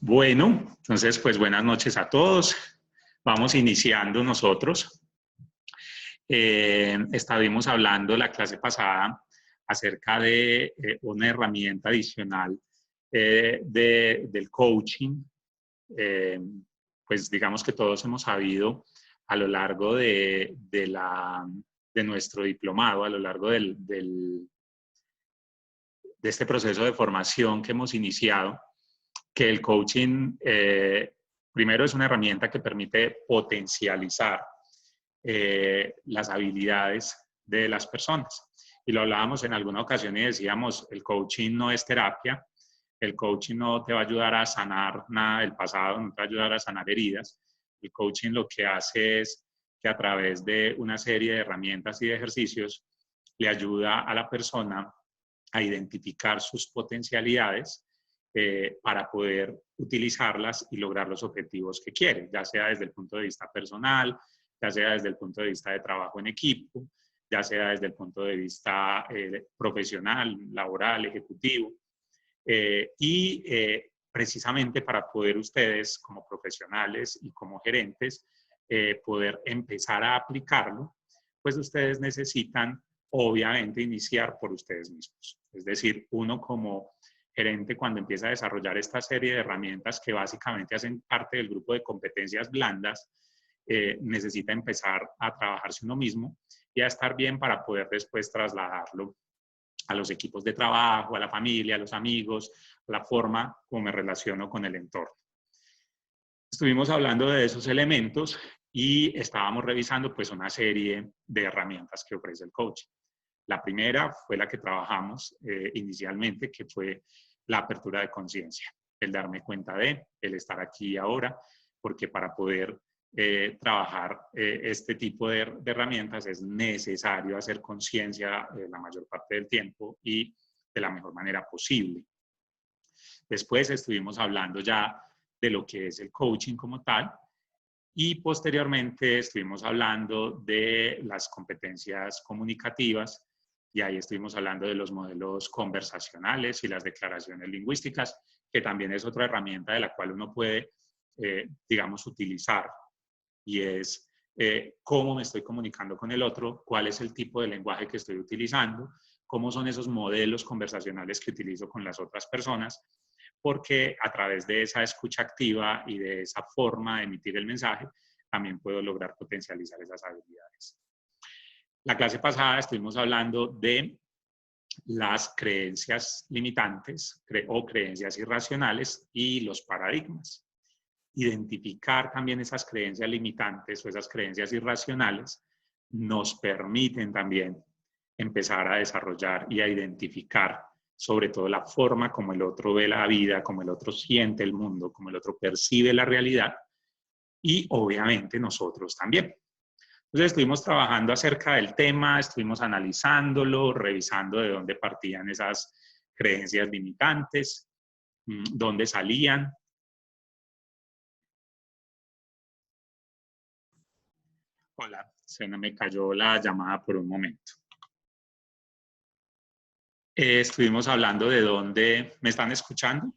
Bueno, entonces pues buenas noches a todos. Vamos iniciando nosotros. Estuvimos hablando la clase pasada acerca de una herramienta adicional del coaching. Pues digamos que todos hemos sabido a lo largo de nuestro diplomado, a lo largo de este proceso de formación que hemos iniciado, que el coaching primero es una herramienta que permite potencializar las habilidades de las personas. Y lo hablábamos en alguna ocasión y decíamos, el coaching no es terapia, el coaching no te va a ayudar a sanar nada del pasado, no te va a ayudar a sanar heridas. El coaching lo que hace es que a través de una serie de herramientas y de ejercicios le ayuda a la persona a identificar sus potencialidades para poder utilizarlas y lograr los objetivos que quiere, ya sea desde el punto de vista personal, ya sea desde el punto de vista de trabajo en equipo, ya sea desde el punto de vista profesional, laboral, ejecutivo. Precisamente para poder ustedes como profesionales y como gerentes poder empezar a aplicarlo, pues ustedes necesitan obviamente iniciar por ustedes mismos. Es decir, uno como gerente cuando empieza a desarrollar esta serie de herramientas que básicamente hacen parte del grupo de competencias blandas, necesita empezar a trabajarse uno mismo y a estar bien para poder después trasladarlo a los equipos de trabajo, a la familia, a los amigos, a la forma como me relaciono con el entorno. Estuvimos hablando de esos elementos y estábamos revisando pues una serie de herramientas que ofrece el coaching. La primera fue la que trabajamos inicialmente, que fue la apertura de conciencia, el darme cuenta de, el estar aquí y ahora, porque para poder trabajar este tipo de herramientas es necesario hacer conciencia la mayor parte del tiempo y de la mejor manera posible. Después estuvimos hablando ya de lo que es el coaching como tal y posteriormente estuvimos hablando de las competencias comunicativas y ahí estuvimos hablando de los modelos conversacionales y las declaraciones lingüísticas, que también es otra herramienta de la cual uno puede, digamos, utilizar y es cómo me estoy comunicando con el otro, cuál es el tipo de lenguaje que estoy utilizando, cómo son esos modelos conversacionales que utilizo con las otras personas, porque a través de esa escucha activa y de esa forma de emitir el mensaje, también puedo lograr potencializar esas habilidades. La clase pasada estuvimos hablando de las creencias limitantes o creencias irracionales y los paradigmas. Identificar también esas creencias limitantes o esas creencias irracionales nos permiten también empezar a desarrollar y a identificar sobre todo la forma como el otro ve la vida, como el otro siente el mundo, como el otro percibe la realidad y obviamente nosotros también. Entonces estuvimos trabajando acerca del tema, estuvimos analizándolo, revisando de dónde partían esas creencias limitantes, dónde salían. Hola, se me cayó la llamada por un momento. Estuvimos hablando de dónde... ¿Me están escuchando?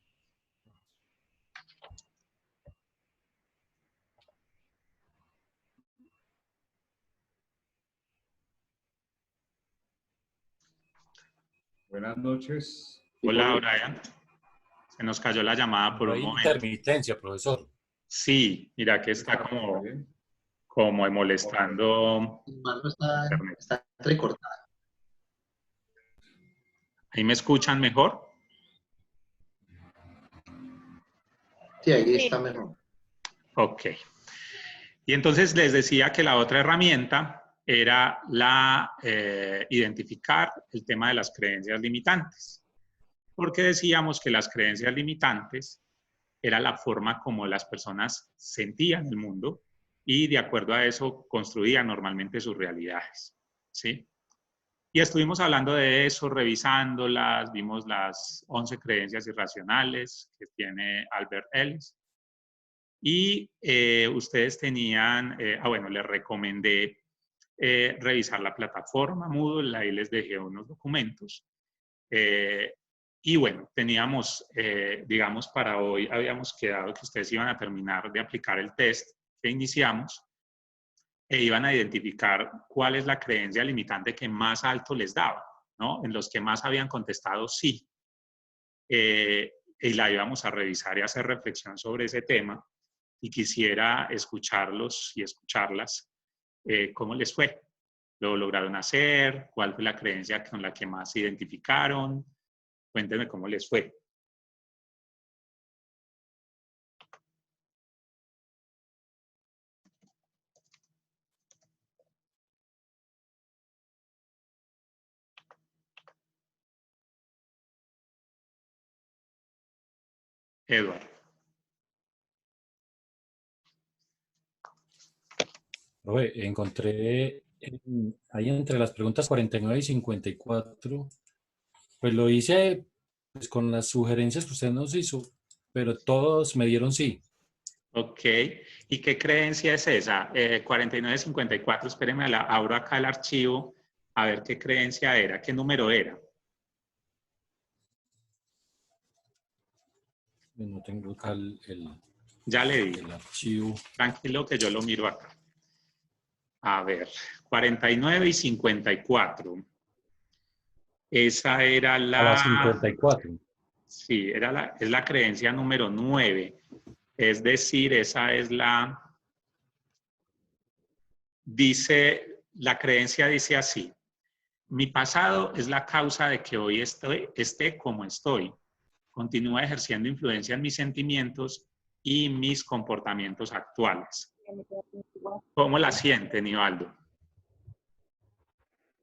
Buenas noches. Hola, Brian. Se nos cayó la llamada por un momento. Intermitencia, profesor. Sí, mira que está como molestando internet. Está recortada. ¿Ahí me escuchan mejor? Sí, ahí está mejor. Ok. Y entonces les decía que la otra herramienta era identificar el tema de las creencias limitantes. Porque decíamos que las creencias limitantes era la forma como las personas sentían el mundo y de acuerdo a eso construían normalmente sus realidades, ¿sí? Y estuvimos hablando de eso, revisándolas, vimos las 11 creencias irracionales que tiene Albert Ellis. Y ustedes tenían, bueno, les recomendé revisar la plataforma Moodle, ahí les dejé unos documentos Y bueno, teníamos, digamos, para hoy habíamos quedado que ustedes iban a terminar de aplicar el test que iniciamos e iban a identificar cuál es la creencia limitante que más alto les daba, ¿no? En los que más habían contestado sí. Y la íbamos a revisar y hacer reflexión sobre ese tema. Y quisiera escucharlos y escucharlas, cómo les fue. ¿Lo lograron hacer? ¿Cuál fue la creencia con la que más se identificaron? Cuéntenme cómo les fue. Eduardo. Encontré ahí entre las preguntas 49 y 54, pues lo hice pues, con las sugerencias que usted nos hizo, pero todos me dieron sí. Ok. ¿Y qué creencia es esa? 4954, espérenme, abro acá el archivo a ver qué creencia era, qué número era. No tengo acá Ya le digo. el archivo. Tranquilo que yo lo miro acá. A ver, 49 y 54. Esa era A la 54. Sí, es la creencia número 9. Es decir, esa es la creencia dice así: mi pasado es la causa de que hoy esté como estoy. Continúa ejerciendo influencia en mis sentimientos y mis comportamientos actuales. ¿Cómo la siente, Nivaldo?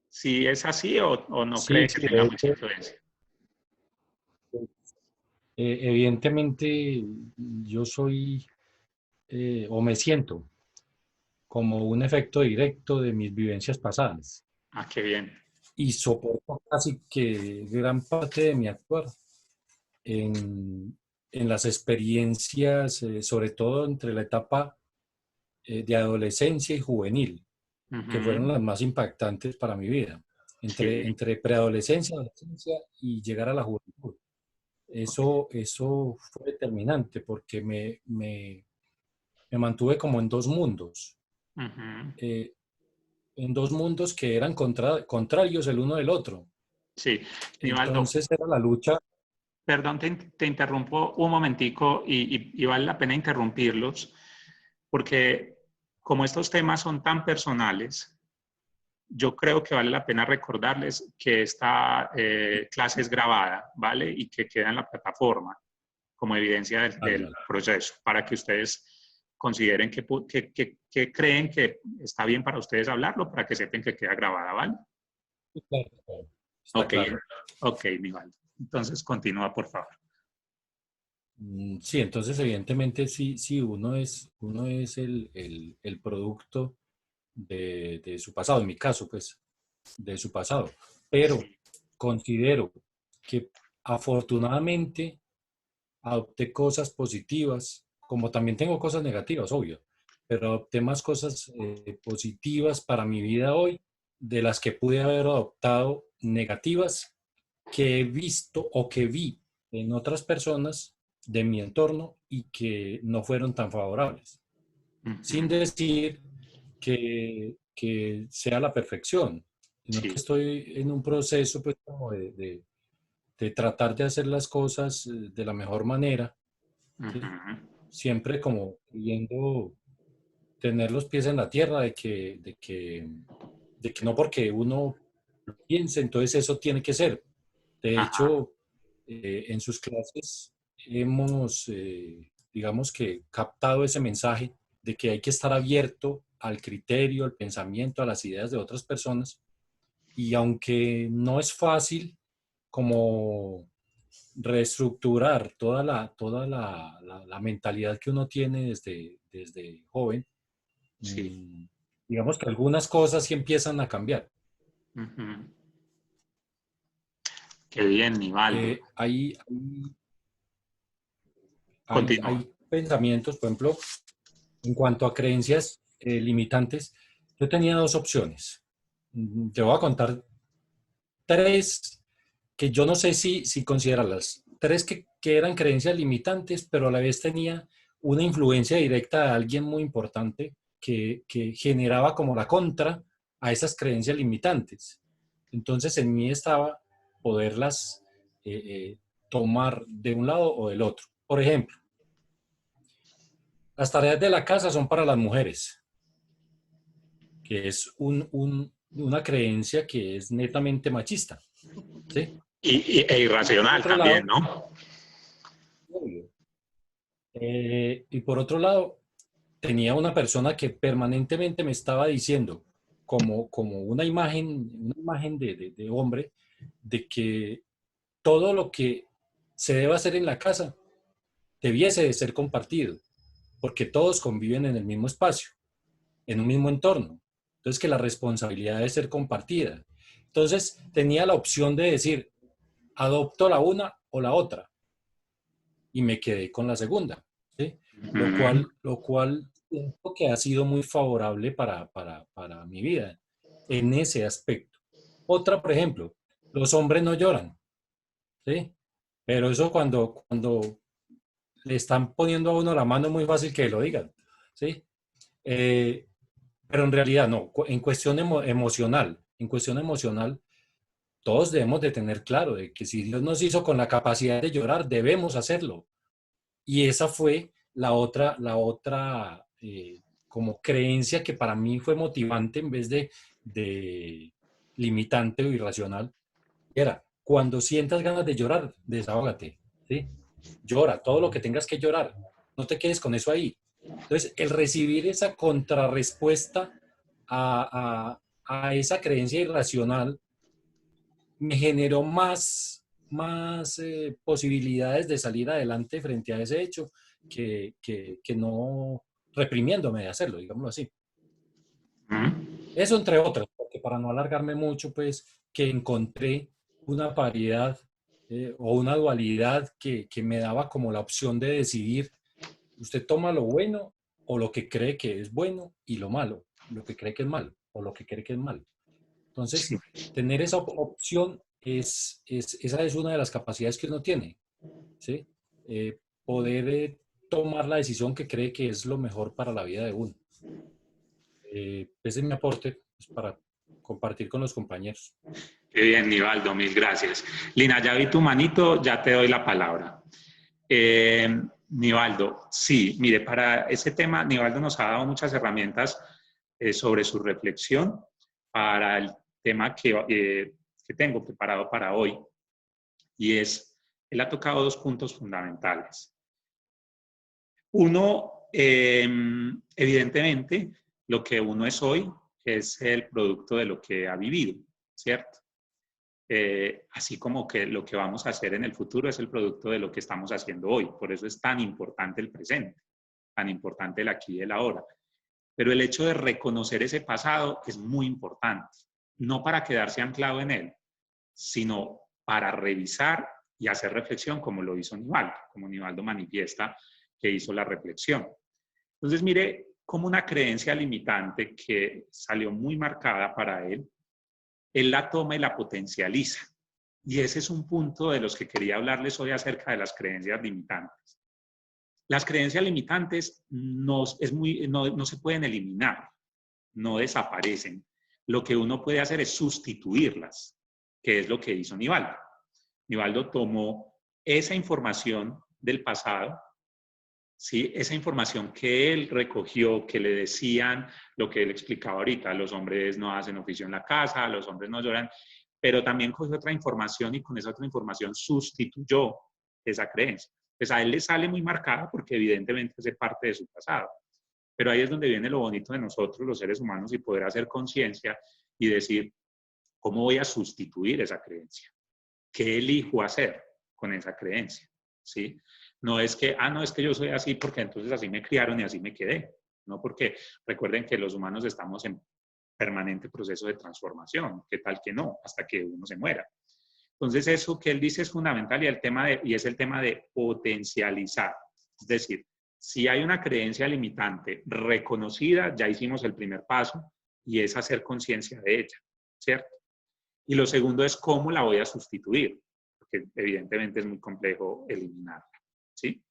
¿Si es así o no cree que Sí, tenga mucha influencia? evidentemente yo soy o me siento como un efecto directo de mis vivencias pasadas Ah, qué bien. y soporto casi que gran parte de mi actuar en las experiencias, sobre todo entre la etapa de adolescencia y juvenil, que fueron las más impactantes para mi vida, Sí. entre preadolescencia, adolescencia y llegar a la juventud. Eso fue determinante porque me mantuve como en dos mundos, eh, en dos mundos que eran contrarios el uno del otro. Sí, Nivaldo, Entonces era la lucha. perdón, te interrumpo un momentico y vale la pena interrumpirlos, porque como estos temas son tan personales, yo creo que vale la pena recordarles que esta clase es grabada, ¿vale? Y que queda en la plataforma como evidencia del Vale. proceso, para que ustedes consideren que creen que está bien para ustedes hablarlo, para que sepan que queda grabada, ¿vale? Claro, está Ok, claro. ok, Nivaldo. Entonces, continúa, por favor. Sí, entonces evidentemente sí, uno es el producto de su pasado, en mi caso, pues, de su pasado. Pero Sí. considero que afortunadamente adopté cosas positivas, como también tengo cosas negativas, obvio, pero adopté más cosas positivas para mi vida hoy de las que pude haber adoptado negativas que he visto o que vi en otras personas de mi entorno y que no fueron tan favorables. Sin decir que sea la perfección, sino que Sí. estoy en un proceso pues, como de tratar de hacer las cosas de la mejor manera, ¿sí? Ujú. Siempre como queriendo tener los pies en la tierra de que no porque uno lo piense, entonces eso tiene que ser. De Ajá. hecho, en sus clases hemos, digamos que, captado ese mensaje de que hay que estar abierto al criterio, al pensamiento, a las ideas de otras personas. Y aunque no es fácil como reestructurar toda la mentalidad que uno tiene desde joven, Sí. mm, digamos que algunas cosas sí empiezan a cambiar. Ujú. Qué bien, Nivaldo. Continúa. Hay pensamientos, por ejemplo, en cuanto a creencias limitantes, yo tenía dos opciones. Te voy a contar tres que yo no sé si considera las tres que eran creencias limitantes, pero a la vez tenía una influencia directa de alguien muy importante que generaba como la contra a esas creencias limitantes. Entonces en mí estaba poderlas tomar de un lado o del otro. Por ejemplo, las tareas de la casa son para las mujeres, que es una creencia que es netamente machista, ¿sí? E Por irracional otro lado, también, ¿no? y por otro lado, tenía una persona que permanentemente me estaba diciendo, como una imagen de hombre, de que todo lo que se debe hacer en la casa debiese de ser compartido, porque todos conviven en el mismo espacio, en un mismo entorno. Entonces, que la responsabilidad debe ser compartida. Entonces, tenía la opción de decir, adopto la una o la otra, y me quedé con la segunda, ¿sí? Lo cual siento que ha sido muy favorable para mi vida en ese aspecto. Otra, por ejemplo, los hombres no lloran, ¿sí? Pero eso cuando le están poniendo a uno la mano es muy fácil que lo digan, ¿sí? Eh, pero en realidad no, en cuestión emocional, todos debemos de tener claro de que si Dios nos hizo con la capacidad de llorar, debemos hacerlo. Y esa fue la otra como creencia que para mí fue motivante en vez de limitante o irracional. Era, cuando sientas ganas de llorar, desahógate, ¿sí? Llora, todo lo que tengas que llorar. No te quedes con eso ahí. Entonces, el recibir esa contrarrespuesta a esa creencia irracional me generó más posibilidades de salir adelante frente a ese hecho que no reprimiéndome de hacerlo, digámoslo así. Eso entre otras, porque para no alargarme mucho, pues que encontré una variedad o una dualidad que me daba como la opción de decidir, usted toma lo bueno o lo que cree que es bueno y lo malo, lo que cree que es malo o lo que cree que es malo. Sí. Entonces, tener esa opción esa es una de las capacidades que uno tiene, ¿sí? Poder tomar la decisión que cree que es lo mejor para la vida de uno. Ese es mi aporte pues, para compartir con los compañeros. Qué bien, Nivaldo, mil gracias. Lina, ya vi tu manito, ya te doy la palabra. Nivaldo, sí, mire, para ese tema, Nivaldo nos ha dado muchas herramientas sobre su reflexión para el tema que tengo preparado para hoy. Y él ha tocado dos puntos fundamentales. Uno, evidentemente, lo que uno es hoy es el producto de lo que ha vivido, ¿cierto? Así como que lo que vamos a hacer en el futuro es el producto de lo que estamos haciendo hoy. Por eso es tan importante el presente, tan importante el aquí y el ahora. Pero el hecho de reconocer ese pasado es muy importante, no para quedarse anclado en él, sino para revisar y hacer reflexión como lo hizo Nivaldo, como Nivaldo manifiesta que hizo la reflexión. Entonces, mire, como una creencia limitante que salió muy marcada para él la toma y la potencializa. Y ese es un punto de los que quería hablarles hoy acerca de las creencias limitantes. Las creencias limitantes no se pueden eliminar, no desaparecen. Lo que uno puede hacer es sustituirlas, que es lo que hizo Nivaldo. Nivaldo tomó esa información del pasado, ¿sí? Esa información que él recogió, que le decían lo que él explicaba ahorita, los hombres no hacen oficio en la casa, los hombres no lloran, pero también cogió otra información y con esa otra información sustituyó esa creencia. Pues a él le sale muy marcada porque evidentemente hace parte de su pasado. Pero ahí es donde viene lo bonito de nosotros, los seres humanos, y poder hacer conciencia y decir, ¿cómo voy a sustituir esa creencia? ¿Qué elijo hacer con esa creencia? ¿Sí? No es que, no, es que yo soy así porque entonces así me criaron y así me quedé. No, porque recuerden que los humanos estamos en permanente proceso de transformación. ¿Qué tal que no? Hasta que uno se muera. Entonces, eso que él dice es fundamental y es el tema de potencializar. Es decir, si hay una creencia limitante reconocida, ya hicimos el primer paso y es hacer conciencia de ella, ¿cierto? Y lo segundo es cómo la voy a sustituir. porque evidentemente es muy complejo eliminarla, ¿sí?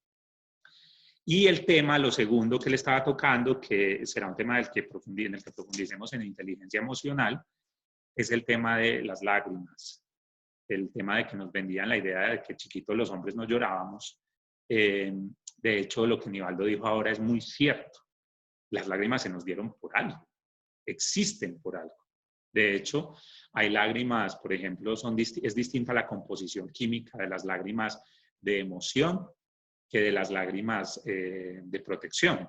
Y el tema, lo segundo que le estaba tocando, que será un tema en el que profundicemos en inteligencia emocional, es el tema de las lágrimas. El tema de que nos vendían la idea de que chiquitos los hombres no llorábamos. De hecho, lo que Nivaldo dijo ahora es muy cierto. Las lágrimas se nos dieron por algo, existen por algo. De hecho, hay lágrimas, por ejemplo, es distinta la composición química de las lágrimas de emoción que de las lágrimas de protección.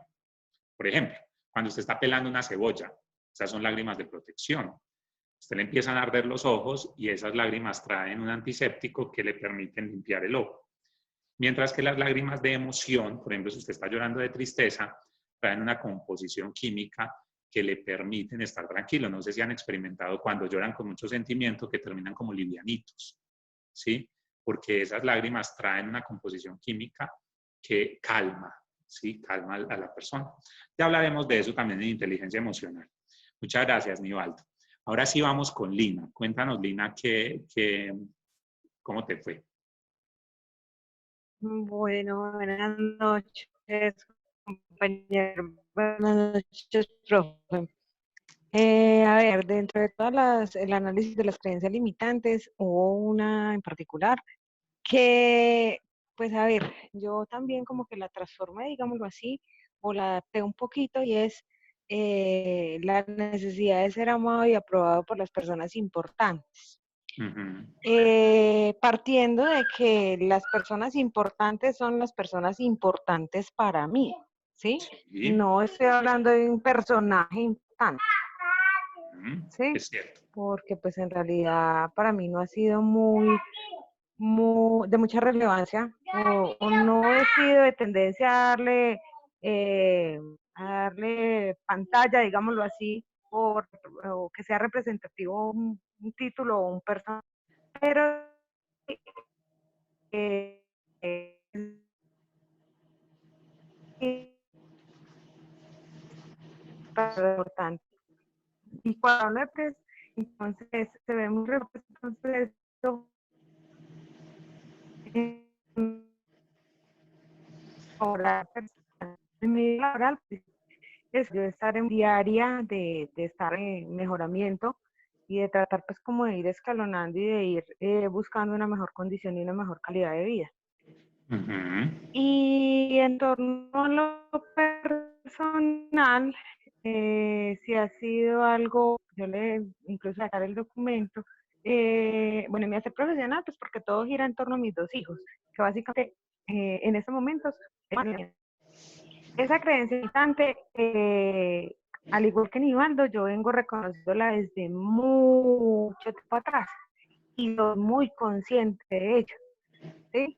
Por ejemplo, cuando usted está pelando una cebolla, esas son lágrimas de protección. Usted le empiezan a arder los ojos y esas lágrimas traen un antiséptico que le permiten limpiar el ojo. Mientras que las lágrimas de emoción, por ejemplo, si usted está llorando de tristeza, traen una composición química que le permiten estar tranquilo. No sé si han experimentado cuando lloran con mucho sentimiento que terminan como livianitos, ¿sí? Porque esas lágrimas traen una composición química que calma, ¿sí? Calma a la persona. Ya hablaremos de eso también en inteligencia emocional. Muchas gracias, Nivaldo. Ahora sí vamos con Lina. Cuéntanos, Lina, ¿cómo te fue? Bueno, buenas noches, compañero. Buenas noches, profe. A ver, dentro de todas el análisis de las creencias limitantes, hubo una en particular que, pues a ver, yo también como que la transformé, digámoslo así, o la adapté un poquito y es la necesidad de ser amado y aprobado por las personas importantes. Partiendo de que las personas importantes son las personas importantes para mí, ¿sí? Sí. No estoy hablando de un personaje importante, ¿sí? Es cierto. Porque pues en realidad para mí no ha sido de mucha relevancia o no he sido de tendencia a darle pantalla, digámoslo así, o que sea representativo un título o un personaje, pero es importante. Y cuando entonces se ve muy representado ahora en mi vida laboral, pues, es yo estar en diaria de estar en mejoramiento y de tratar pues como de ir escalonando y de ir buscando una mejor condición y una mejor calidad de vida. Y en torno a lo personal, si ha sido algo, yo le incluso sacar el documento, bueno, mi hacer profesional, pues porque todo gira en torno a mis 2 hijos, que básicamente en estos momentos, esa creencia limitante, al igual que Nivaldo, yo vengo reconociéndola desde mucho tiempo atrás y soy muy consciente de ello, ¿sí?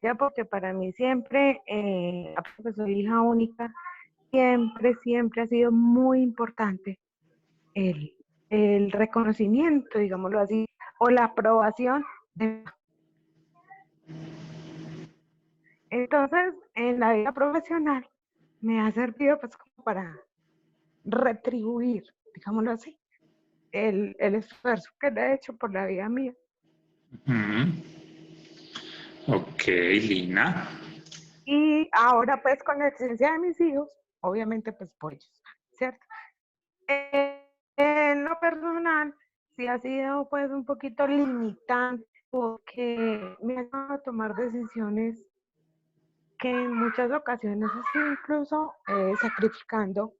Ya porque para mí siempre, porque soy hija única, siempre ha sido muy importante el reconocimiento, digámoslo así, o la aprobación de... Entonces, en la vida profesional me ha servido pues como para retribuir, digámoslo así, el esfuerzo que le he hecho por la vida mía. Ok, Lina. Y ahora pues con la existencia de mis hijos, obviamente pues por ellos, ¿cierto? En lo personal, sí ha sido pues un poquito limitante porque me ha llevado a tomar decisiones que en muchas ocasiones ha sido incluso sacrificando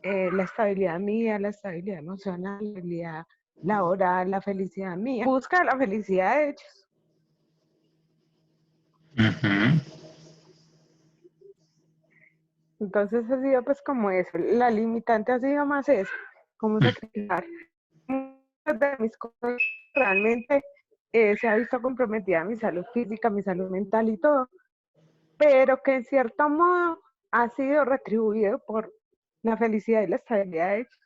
la estabilidad mía, la estabilidad emocional, la estabilidad laboral, la felicidad mía, busca la felicidad de ellos. Entonces ha sido pues como eso, la limitante ha sido más eso, como sacrificar. Muchas de mis cosas realmente se ha visto comprometida mi salud física, mi salud mental y todo, pero que en cierto modo ha sido retribuido por la felicidad y la estabilidad de ellos.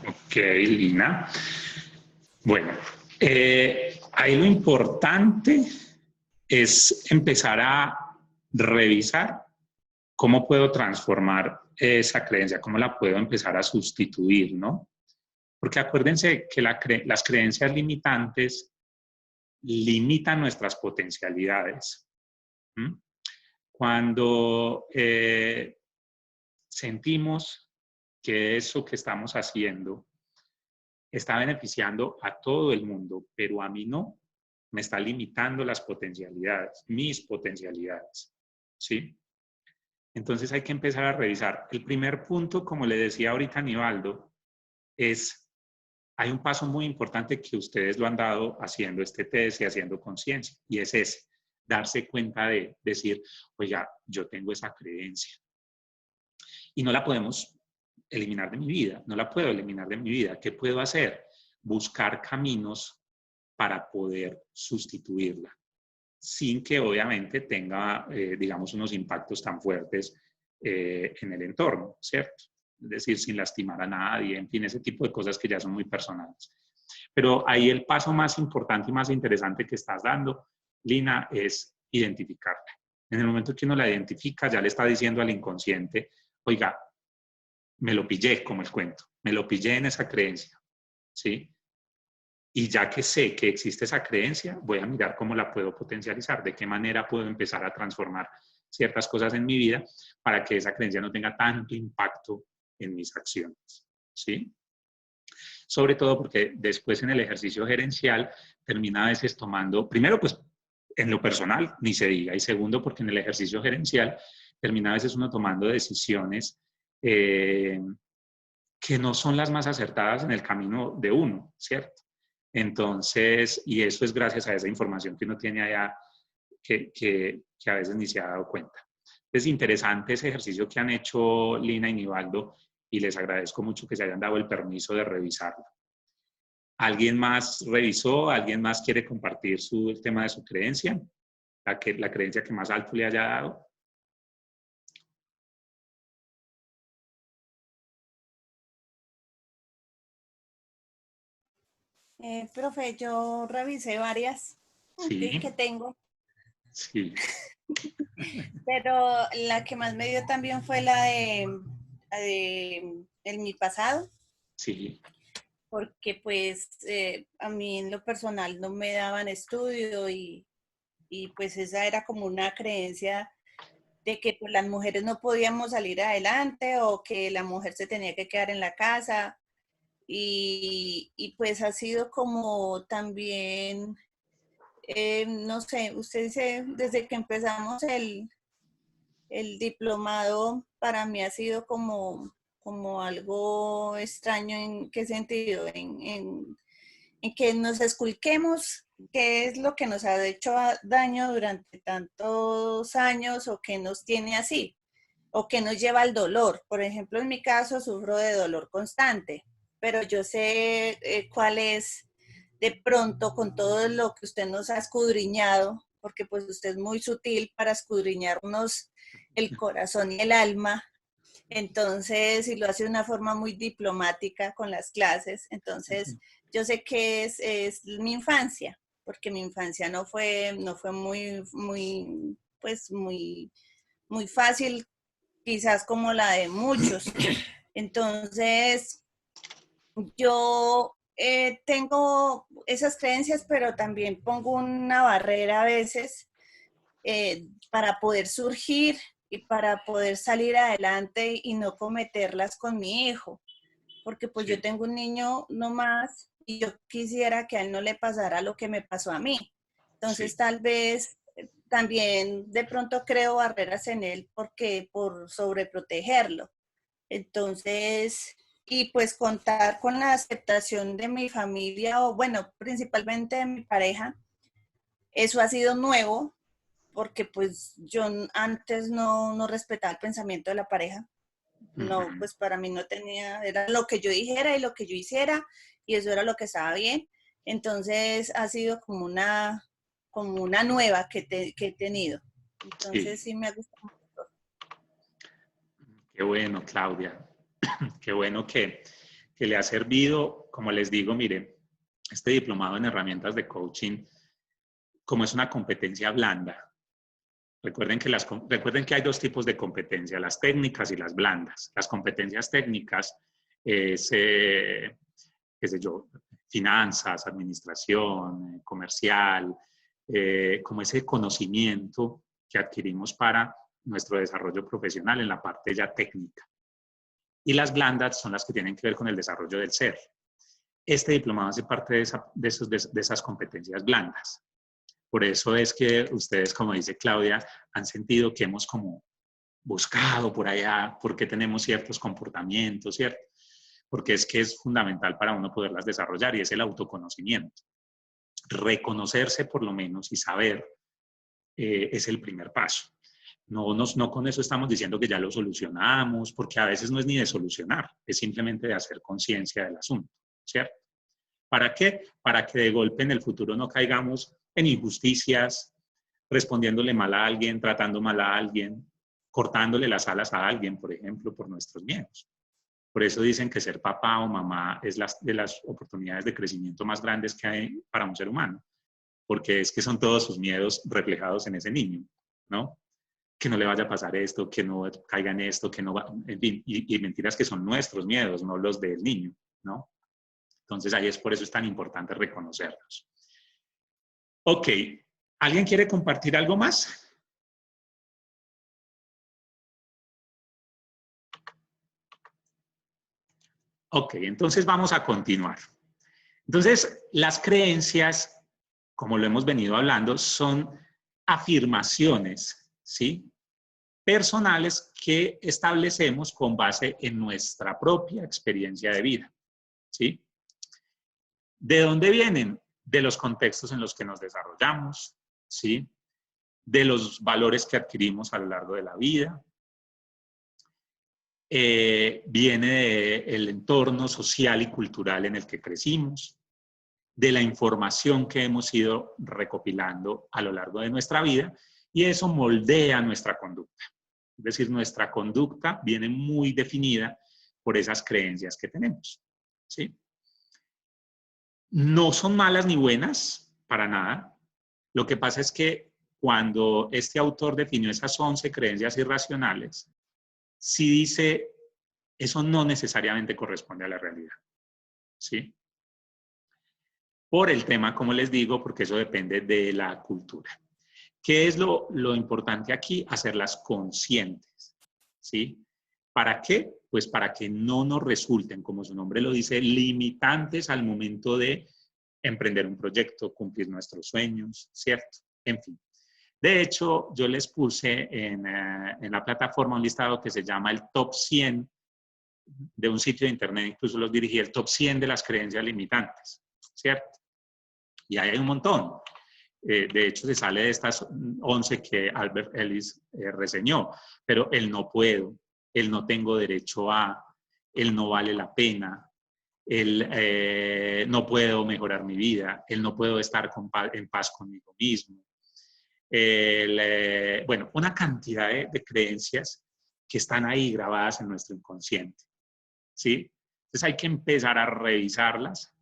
Ok, Lina. Bueno, ahí lo importante es empezar a revisar cómo puedo transformar esa creencia, cómo la puedo empezar a sustituir, ¿no? Porque acuérdense que las creencias limitantes limitan nuestras potencialidades. ¿Mm? Cuando sentimos que eso que estamos haciendo está beneficiando a todo el mundo, pero a mí no, me está limitando las potencialidades, mis potencialidades, ¿sí? Entonces hay que empezar a revisar. El primer punto, como le decía ahorita Nivaldo, es, hay un paso muy importante que ustedes lo han dado haciendo este test y haciendo conciencia, y es ese, darse cuenta de decir, oiga, yo tengo esa creencia. Y no la podemos eliminar de mi vida, no la puedo eliminar de mi vida. ¿Qué puedo hacer? Buscar caminos para poder sustituirla, sin que obviamente tenga, digamos, unos impactos tan fuertes en el entorno, ¿cierto? Es decir, sin lastimar a nadie, en fin, ese tipo de cosas que ya son muy personales. Pero ahí el paso más importante y más interesante que estás dando, Lina, es identificarla. En el momento que uno la identifica, ya le está diciendo al inconsciente, oiga, me lo pillé, como el cuento, me lo pillé en esa creencia, ¿sí? Y ya que sé que existe esa creencia, voy a mirar cómo la puedo potencializar, de qué manera puedo empezar a transformar ciertas cosas en mi vida para que esa creencia no tenga tanto impacto en mis acciones, ¿sí? Sobre todo porque después en el ejercicio gerencial termina a veces tomando, primero pues en lo personal, ni se diga, y segundo porque en el ejercicio gerencial termina a veces uno tomando decisiones que no son las más acertadas en el camino de uno, ¿cierto? Entonces, y eso es gracias a esa información que uno tiene allá que a veces ni se ha dado cuenta. Es interesante ese ejercicio que han hecho Lina y Nivaldo y les agradezco mucho que se hayan dado el permiso de revisarlo. ¿Alguien más revisó? ¿Alguien más quiere compartir el tema de su creencia? La creencia que más alto le haya dado. Profe, yo revisé varias Sí, que tengo, sí. pero la que más me dio también fue la de mi pasado, Sí, porque pues a mí en lo personal no me daban estudio y pues esa era como una creencia de que pues, las mujeres no podíamos salir adelante o que la mujer se tenía que quedar en la casa y pues ha sido como también, no sé, usted dice, desde que empezamos el diplomado para mí ha sido como algo extraño. ¿En qué sentido? En que nos esculquemos qué es lo que nos ha hecho daño durante tantos años o que nos tiene así, o que nos lleva al dolor. Por ejemplo, en mi caso sufro de dolor constante, pero yo sé cuál es de pronto con todo lo que usted nos ha escudriñado, porque pues usted es muy sutil para escudriñarnos el corazón y el alma. Entonces, y lo hace de una forma muy diplomática con las clases. Entonces, yo sé que es mi infancia, porque mi infancia no fue pues muy fácil, quizás como la de muchos. Entonces, yo tengo esas creencias, pero también pongo una barrera a veces para poder surgir y para poder salir adelante y no cometerlas con mi hijo, porque pues yo tengo un niño no más y yo quisiera que a él no le pasara lo que me pasó a mí. Entonces tal vez también de pronto creo barreras en él porque por sobreprotegerlo. Entonces, y pues contar con la aceptación de mi familia o bueno, principalmente de mi pareja, eso ha sido nuevo porque pues yo antes no respetaba el pensamiento de la pareja. No, pues para mí no tenía, era lo que yo dijera y lo que yo hiciera y eso era lo que estaba bien. Entonces ha sido como una nueva que he tenido. Entonces sí me ha gustado mucho. Qué bueno, Claudia. Qué bueno que le ha servido. Como les digo, miren, este diplomado en herramientas de coaching, como es una competencia blanda, recuerden que hay dos tipos de competencia, las técnicas y las blandas. Las competencias técnicas es qué sé yo, finanzas, administración, comercial, como ese conocimiento que adquirimos para nuestro desarrollo profesional en la parte ya técnica. Y las blandas son las que tienen que ver con el desarrollo del ser. Este diplomado hace parte de esas competencias blandas. Por eso es que ustedes, como dice Claudia, han sentido que hemos como buscado por allá, porque tenemos ciertos comportamientos, ¿cierto? Porque es que es fundamental para uno poderlas desarrollar y es el autoconocimiento. Reconocerse por lo menos y saber es el primer paso. No con eso estamos diciendo que ya lo solucionamos, porque a veces no es ni de solucionar, es simplemente de hacer conciencia del asunto, ¿cierto? ¿Para qué? Para que de golpe en el futuro no caigamos en injusticias, respondiéndole mal a alguien, tratando mal a alguien, cortándole las alas a alguien, por ejemplo, por nuestros miedos. Por eso dicen que ser papá o mamá es de las oportunidades de crecimiento más grandes que hay para un ser humano, porque es que son todos sus miedos reflejados en ese niño, ¿no? Que no le vaya a pasar esto, que no caiga en esto, que no va, en fin, y mentiras que son nuestros miedos, no los del niño, ¿no? Entonces ahí es por eso es tan importante reconocerlos. Ok, ¿alguien quiere compartir algo más? Ok, entonces vamos a continuar. Entonces, las creencias, como lo hemos venido hablando, son afirmaciones, ¿sí?, personales que establecemos con base en nuestra propia experiencia de vida, ¿sí? ¿De dónde vienen? De los contextos en los que nos desarrollamos, ¿sí? De los valores que adquirimos a lo largo de la vida. Viene del entorno social y cultural en el que crecimos, de la información que hemos ido recopilando a lo largo de nuestra vida, y eso moldea nuestra conducta. Es decir, nuestra conducta viene muy definida por esas creencias que tenemos, ¿sí? No son malas ni buenas, para nada. Lo que pasa es que cuando este autor definió esas 11 creencias irracionales, sí dice, eso no necesariamente corresponde a la realidad, ¿sí? Por el tema, como les digo, porque eso depende de la cultura. ¿Qué es lo importante aquí? Hacerlas conscientes, ¿sí? ¿Para qué? Pues para que no nos resulten, como su nombre lo dice, limitantes al momento de emprender un proyecto, cumplir nuestros sueños, ¿cierto? En fin. De hecho, yo les puse en la plataforma un listado que se llama el Top 100 de un sitio de internet, incluso los dirigí, el Top 100 de las creencias limitantes, ¿cierto? Y ahí hay un montón. De hecho, se sale de estas 11 que Albert Ellis reseñó, pero el no puedo, el no tengo derecho a, el no vale la pena, el no puedo mejorar mi vida, el no puedo estar en paz conmigo mismo. Bueno, una cantidad de creencias que están ahí grabadas en nuestro inconsciente, ¿sí? Entonces hay que empezar a revisarlas,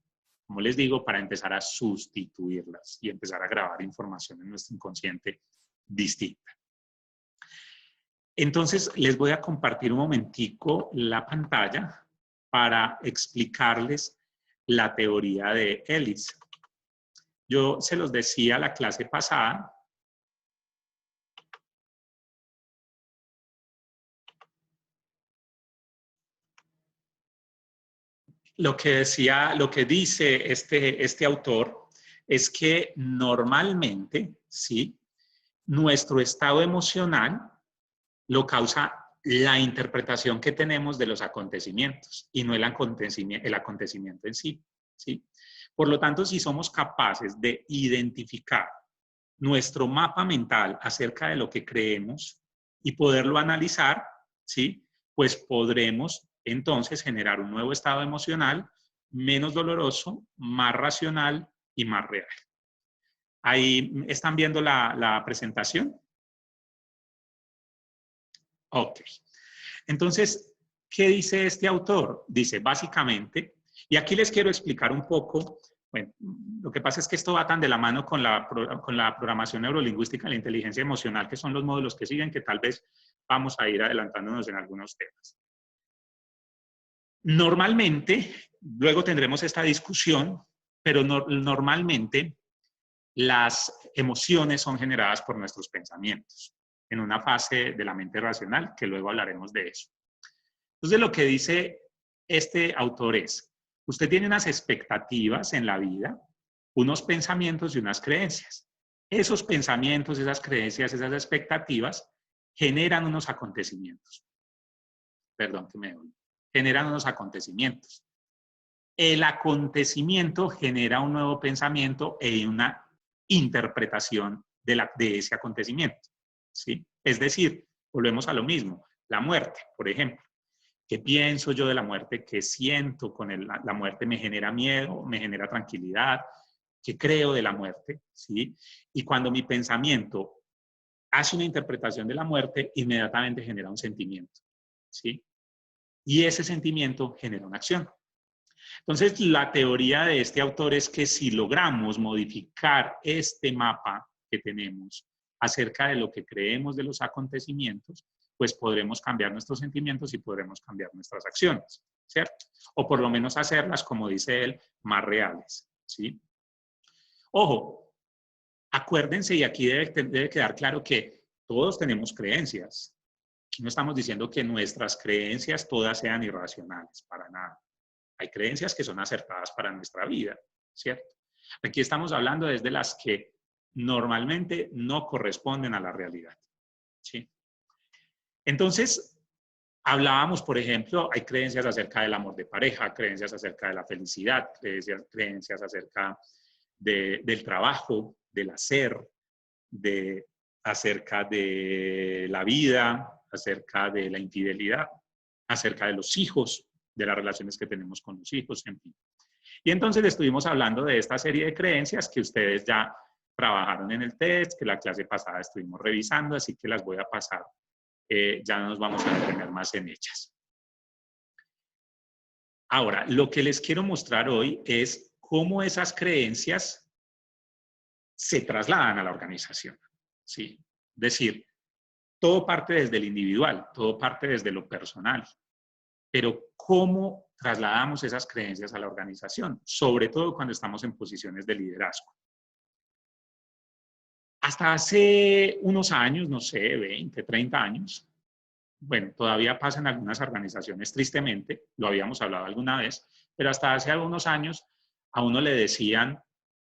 como les digo, para empezar a sustituirlas y empezar a grabar información en nuestro inconsciente distinta. Entonces, les voy a compartir un momentico la pantalla para explicarles la teoría de Ellis. Yo se los decía la clase pasada. Lo que dice este autor es que normalmente, ¿sí?, nuestro estado emocional lo causa la interpretación que tenemos de los acontecimientos y no el acontecimiento en sí, ¿sí? Por lo tanto, si somos capaces de identificar nuestro mapa mental acerca de lo que creemos y poderlo analizar, ¿sí?, pues podremos entonces generar un nuevo estado emocional menos doloroso, más racional y más real. ¿Ahí están viendo la presentación? Ok. Entonces, ¿qué dice este autor? Dice básicamente, y aquí les quiero explicar un poco, bueno, lo que pasa es que esto va tan de la mano con la programación neurolingüística y la inteligencia emocional, que son los módulos que siguen, que tal vez vamos a ir adelantándonos en algunos temas. Normalmente, luego tendremos esta discusión, pero normalmente las emociones son generadas por nuestros pensamientos en una fase de la mente racional, que luego hablaremos de eso. Entonces, lo que dice este autor es, usted tiene unas expectativas en la vida, unos pensamientos y unas creencias. Esos pensamientos, esas creencias, esas expectativas generan unos acontecimientos. Perdón que me doy. Generan unos acontecimientos. El acontecimiento genera un nuevo pensamiento e una interpretación de ese acontecimiento, ¿sí? Es decir, volvemos a lo mismo, la muerte, por ejemplo. ¿Qué pienso yo de la muerte? ¿Qué siento con la muerte? ¿Me genera miedo? ¿Me genera tranquilidad? ¿Qué creo de la muerte? ¿Sí? Y cuando mi pensamiento hace una interpretación de la muerte, inmediatamente genera un sentimiento, ¿sí? Y ese sentimiento genera una acción. Entonces, la teoría de este autor es que si logramos modificar este mapa que tenemos acerca de lo que creemos de los acontecimientos, pues podremos cambiar nuestros sentimientos y podremos cambiar nuestras acciones, ¿cierto? O por lo menos hacerlas, como dice él, más reales, ¿sí? Ojo, acuérdense, y aquí debe quedar claro que todos tenemos creencias. No estamos diciendo que nuestras creencias todas sean irracionales, para nada. Hay creencias que son acertadas para nuestra vida, ¿cierto? Aquí estamos hablando desde las que normalmente no corresponden a la realidad, ¿sí? Entonces, hablábamos, por ejemplo, hay creencias acerca del amor de pareja, creencias acerca de la felicidad, creencias acerca del trabajo, del hacer, acerca de la vida, acerca de la infidelidad, acerca de los hijos, de las relaciones que tenemos con los hijos, en fin. Y entonces estuvimos hablando de esta serie de creencias que ustedes ya trabajaron en el test, que la clase pasada estuvimos revisando, así que las voy a pasar. Ya nos vamos a detener más en ellas. Ahora, lo que les quiero mostrar hoy es cómo esas creencias se trasladan a la organización, ¿sí? Es decir, todo parte desde el individual, todo parte desde lo personal, pero ¿cómo trasladamos esas creencias a la organización? Sobre todo cuando estamos en posiciones de liderazgo. Hasta hace unos años, no sé, 20, 30 años, bueno, todavía pasa en algunas organizaciones, tristemente, lo habíamos hablado alguna vez, pero hasta hace algunos años a uno le decían,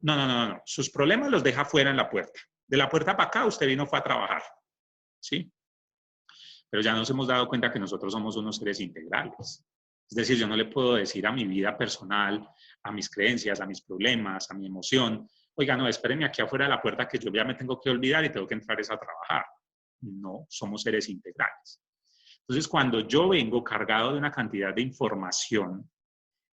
no, sus problemas los deja fuera en la puerta. De la puerta para acá usted fue a trabajar, ¿sí? Pero ya nos hemos dado cuenta que nosotros somos unos seres integrales. Es decir, yo no le puedo decir a mi vida personal, a mis creencias, a mis problemas, a mi emoción, oiga, no, espérenme aquí afuera de la puerta que yo ya me tengo que olvidar y tengo que entrar a trabajar. No, somos seres integrales. Entonces, cuando yo vengo cargado de una cantidad de información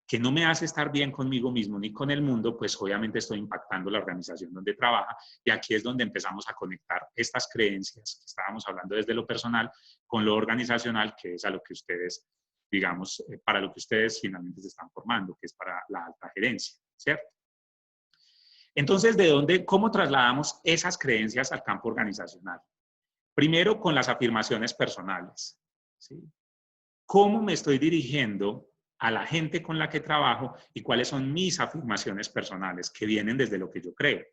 que no me hace estar bien conmigo mismo ni con el mundo, pues obviamente estoy impactando la organización donde trabaja, y aquí es donde empezamos a conectar estas creencias que estábamos hablando desde lo personal con lo organizacional, que es a lo que ustedes, digamos, para lo que ustedes finalmente se están formando, que es para la alta gerencia, ¿cierto? Entonces, ¿cómo trasladamos esas creencias al campo organizacional? Primero, con las afirmaciones personales, ¿sí? ¿Cómo me estoy dirigiendo a la gente con la que trabajo y cuáles son mis afirmaciones personales que vienen desde lo que yo creo?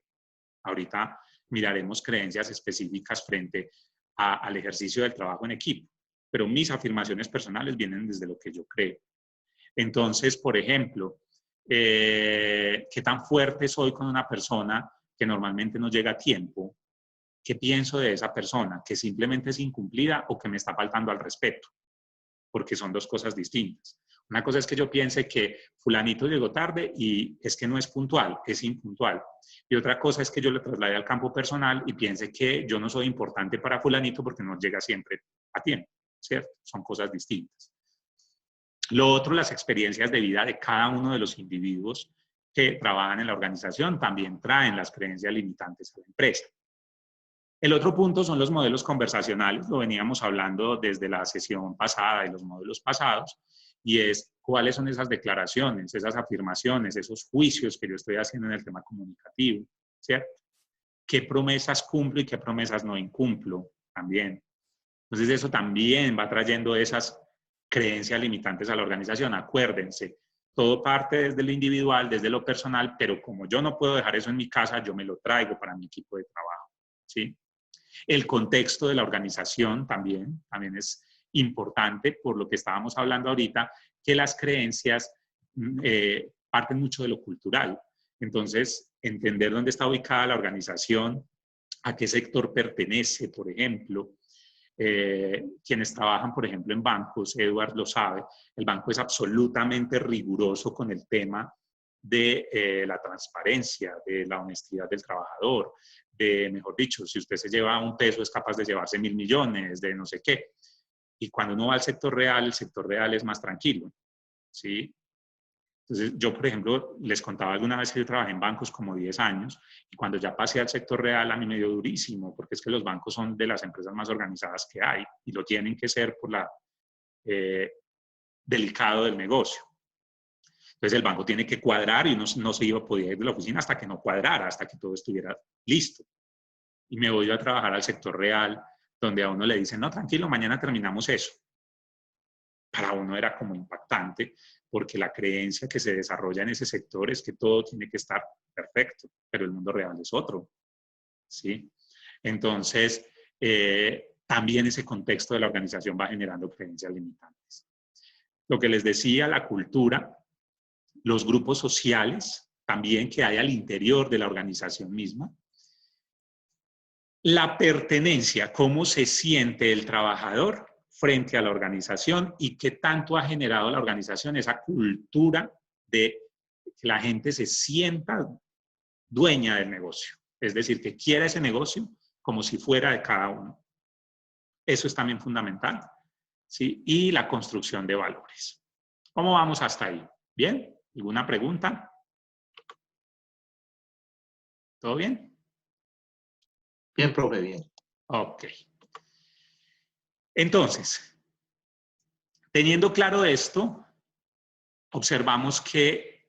Ahorita miraremos creencias específicas frente al ejercicio del trabajo en equipo, pero mis afirmaciones personales vienen desde lo que yo creo. Entonces, por ejemplo, ¿qué tan fuerte soy con una persona que normalmente no llega a tiempo? ¿Qué pienso de esa persona? ¿Que simplemente es incumplida o que me está faltando al respeto? Porque son dos cosas distintas. Una cosa es que yo piense que fulanito llegó tarde y es que no es puntual, es impuntual. Y otra cosa es que yo lo traslade al campo personal y piense que yo no soy importante para fulanito porque no llega siempre a tiempo, ¿cierto? Son cosas distintas. Lo otro, las experiencias de vida de cada uno de los individuos que trabajan en la organización también traen las creencias limitantes a la empresa. El otro punto son los modelos conversacionales, lo veníamos hablando desde la sesión pasada y los modelos pasados, y es cuáles son esas declaraciones, esas afirmaciones, esos juicios que yo estoy haciendo en el tema comunicativo, ¿cierto? ¿Qué promesas cumplo y qué promesas no incumplo también? Entonces eso también va trayendo esas creencias limitantes a la organización. Acuérdense, todo parte desde lo individual, desde lo personal, pero como yo no puedo dejar eso en mi casa, yo me lo traigo para mi equipo de trabajo, ¿sí? El contexto de la organización también es importante, por lo que estábamos hablando ahorita, que las creencias parten mucho de lo cultural. Entonces, entender dónde está ubicada la organización, a qué sector pertenece, por ejemplo. Quienes trabajan, por ejemplo, en bancos, Edward lo sabe, el banco es absolutamente riguroso con el tema de la transparencia, de la honestidad del trabajador, de, mejor dicho, si usted se lleva un peso es capaz de llevarse 1.000 millones, de no sé qué. Y cuando uno va al sector real, el sector real es más tranquilo, ¿sí? Entonces, yo, por ejemplo, les contaba alguna vez que yo trabajé en bancos como 10 años y cuando ya pasé al sector real a mí me dio durísimo porque es que los bancos son de las empresas más organizadas que hay y lo tienen que ser por la delicado del negocio. Entonces, el banco tiene que cuadrar y uno no se podía ir de la oficina hasta que no cuadrara, hasta que todo estuviera listo. Y me voy a trabajar al sector real donde a uno le dicen, no, tranquilo, mañana terminamos eso. Para uno era como impactante porque la creencia que se desarrolla en ese sector es que todo tiene que estar perfecto, pero el mundo real es otro, ¿sí? Entonces, también ese contexto de la organización va generando creencias limitantes. Lo que les decía, la cultura, los grupos sociales, también que hay al interior de la organización misma, la pertenencia, cómo se siente el trabajador frente a la organización y qué tanto ha generado la organización esa cultura de que la gente se sienta dueña del negocio. Es decir, que quiera ese negocio como si fuera de cada uno. Eso es también fundamental, ¿sí? Y la construcción de valores. ¿Cómo vamos hasta ahí? ¿Bien? ¿Alguna pregunta? ¿Todo bien? Bien, profe, bien. Ok. Entonces, teniendo claro esto, observamos que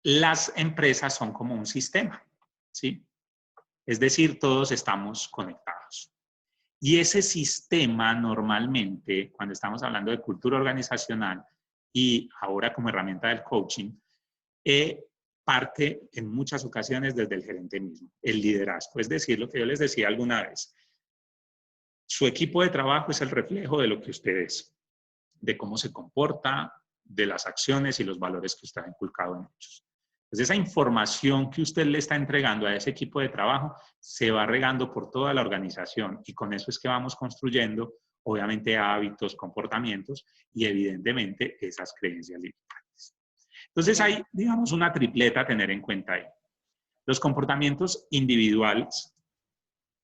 las empresas son como un sistema, ¿sí? Es decir, todos estamos conectados. Y ese sistema normalmente, cuando estamos hablando de cultura organizacional y ahora como herramienta del coaching, parte en muchas ocasiones desde el gerente mismo, el liderazgo. Es decir, lo que yo les decía alguna vez, su equipo de trabajo es el reflejo de lo que usted es, de cómo se comporta, de las acciones y los valores que usted ha inculcado en ellos. Entonces, esa información que usted le está entregando a ese equipo de trabajo se va regando por toda la organización y con eso es que vamos construyendo, obviamente, hábitos, comportamientos y, evidentemente, esas creencias limitantes. Entonces, hay, digamos, una tripleta a tener en cuenta ahí. Los comportamientos individuales,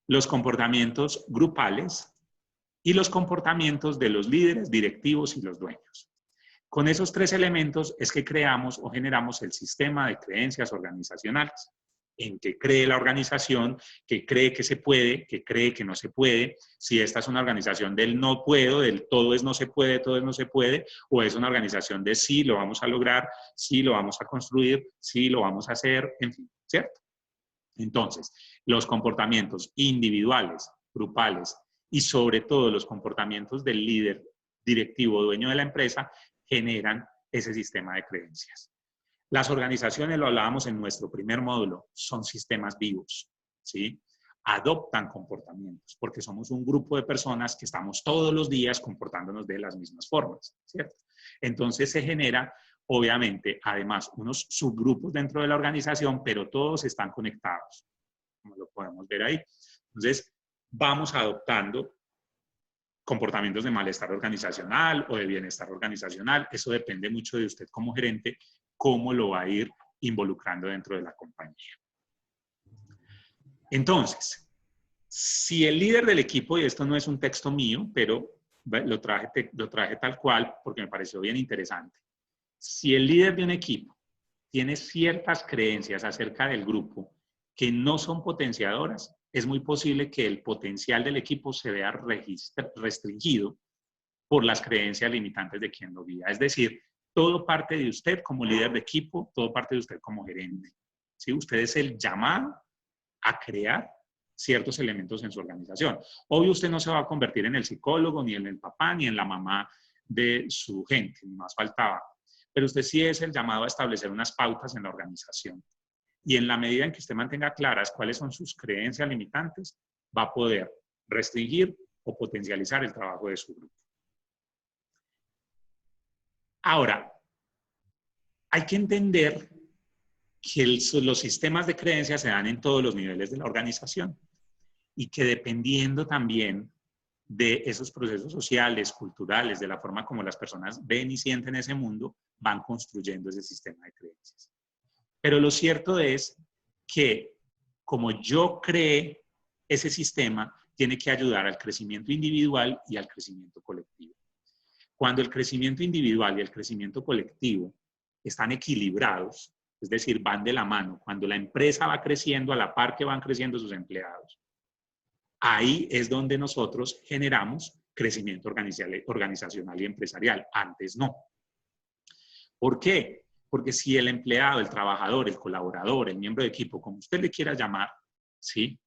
los comportamientos grupales y los comportamientos de los líderes, directivos y los dueños. Con esos tres elementos es que creamos o generamos el sistema de creencias organizacionales, en que cree la organización, que cree que se puede, que cree que no se puede, si esta es una organización del no puedo, del todo es no se puede, todo es no se puede, o es una organización de sí, lo vamos a lograr, sí, lo vamos a construir, sí, lo vamos a hacer, en fin, ¿cierto? Entonces, los comportamientos individuales, grupales y sobre todo los comportamientos del líder directivo, dueño de la empresa, generan ese sistema de creencias. Las organizaciones, lo hablábamos en nuestro primer módulo, son sistemas vivos, ¿sí? Adoptan comportamientos, porque somos un grupo de personas que estamos todos los días comportándonos de las mismas formas, ¿cierto? Entonces se genera, obviamente, además, unos subgrupos dentro de la organización, pero todos están conectados, como lo podemos ver ahí. Entonces, vamos adoptando comportamientos de malestar organizacional o de bienestar organizacional. Eso depende mucho de usted como gerente, cómo lo va a ir involucrando dentro de la compañía. Entonces, si el líder del equipo, y esto no es un texto mío, pero lo traje tal cual porque me pareció bien interesante. Si el líder de un equipo tiene ciertas creencias acerca del grupo que no son potenciadoras, es muy posible que el potencial del equipo se vea restringido por las creencias limitantes de quien lo guía. Es decir, todo parte de usted como líder de equipo, todo parte de usted como gerente. ¿Sí? Usted es el llamado a crear ciertos elementos en su organización. Obvio, usted no se va a convertir en el psicólogo, ni en el papá, ni en la mamá de su gente, ni más faltaba. pero usted sí es el llamado a establecer unas pautas en la organización. Y en la medida en que usted mantenga claras cuáles son sus creencias limitantes, va a poder restringir o potencializar el trabajo de su grupo. Ahora, hay que entender que los sistemas de creencias se dan en todos los niveles de la organización y que dependiendo también de esos procesos sociales, culturales, de la forma como las personas ven y sienten ese mundo, van construyendo ese sistema de creencias. Pero lo cierto es que como yo creé ese sistema, tiene que ayudar al crecimiento individual y al crecimiento colectivo. Cuando el crecimiento individual y el crecimiento colectivo están equilibrados, es decir, van de la mano, cuando la empresa va creciendo a la par que van creciendo sus empleados, ahí es donde nosotros generamos crecimiento organizacional y empresarial. Antes no. ¿Por qué? Porque si el empleado, el trabajador, el colaborador, el miembro de equipo, como usted le quiera llamar, ¿sí?,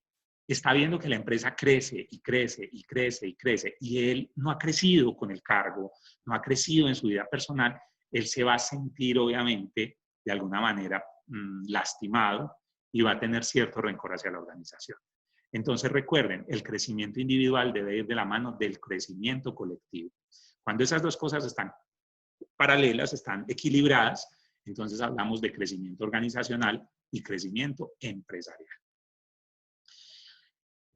está viendo que la empresa crece y crece y crece y crece y él no ha crecido con el cargo, no ha crecido en su vida personal, él se va a sentir obviamente de alguna manera lastimado y va a tener cierto rencor hacia la organización. Entonces recuerden, el crecimiento individual debe ir de la mano del crecimiento colectivo. Cuando esas dos cosas están paralelas, están equilibradas, entonces hablamos de crecimiento organizacional y crecimiento empresarial.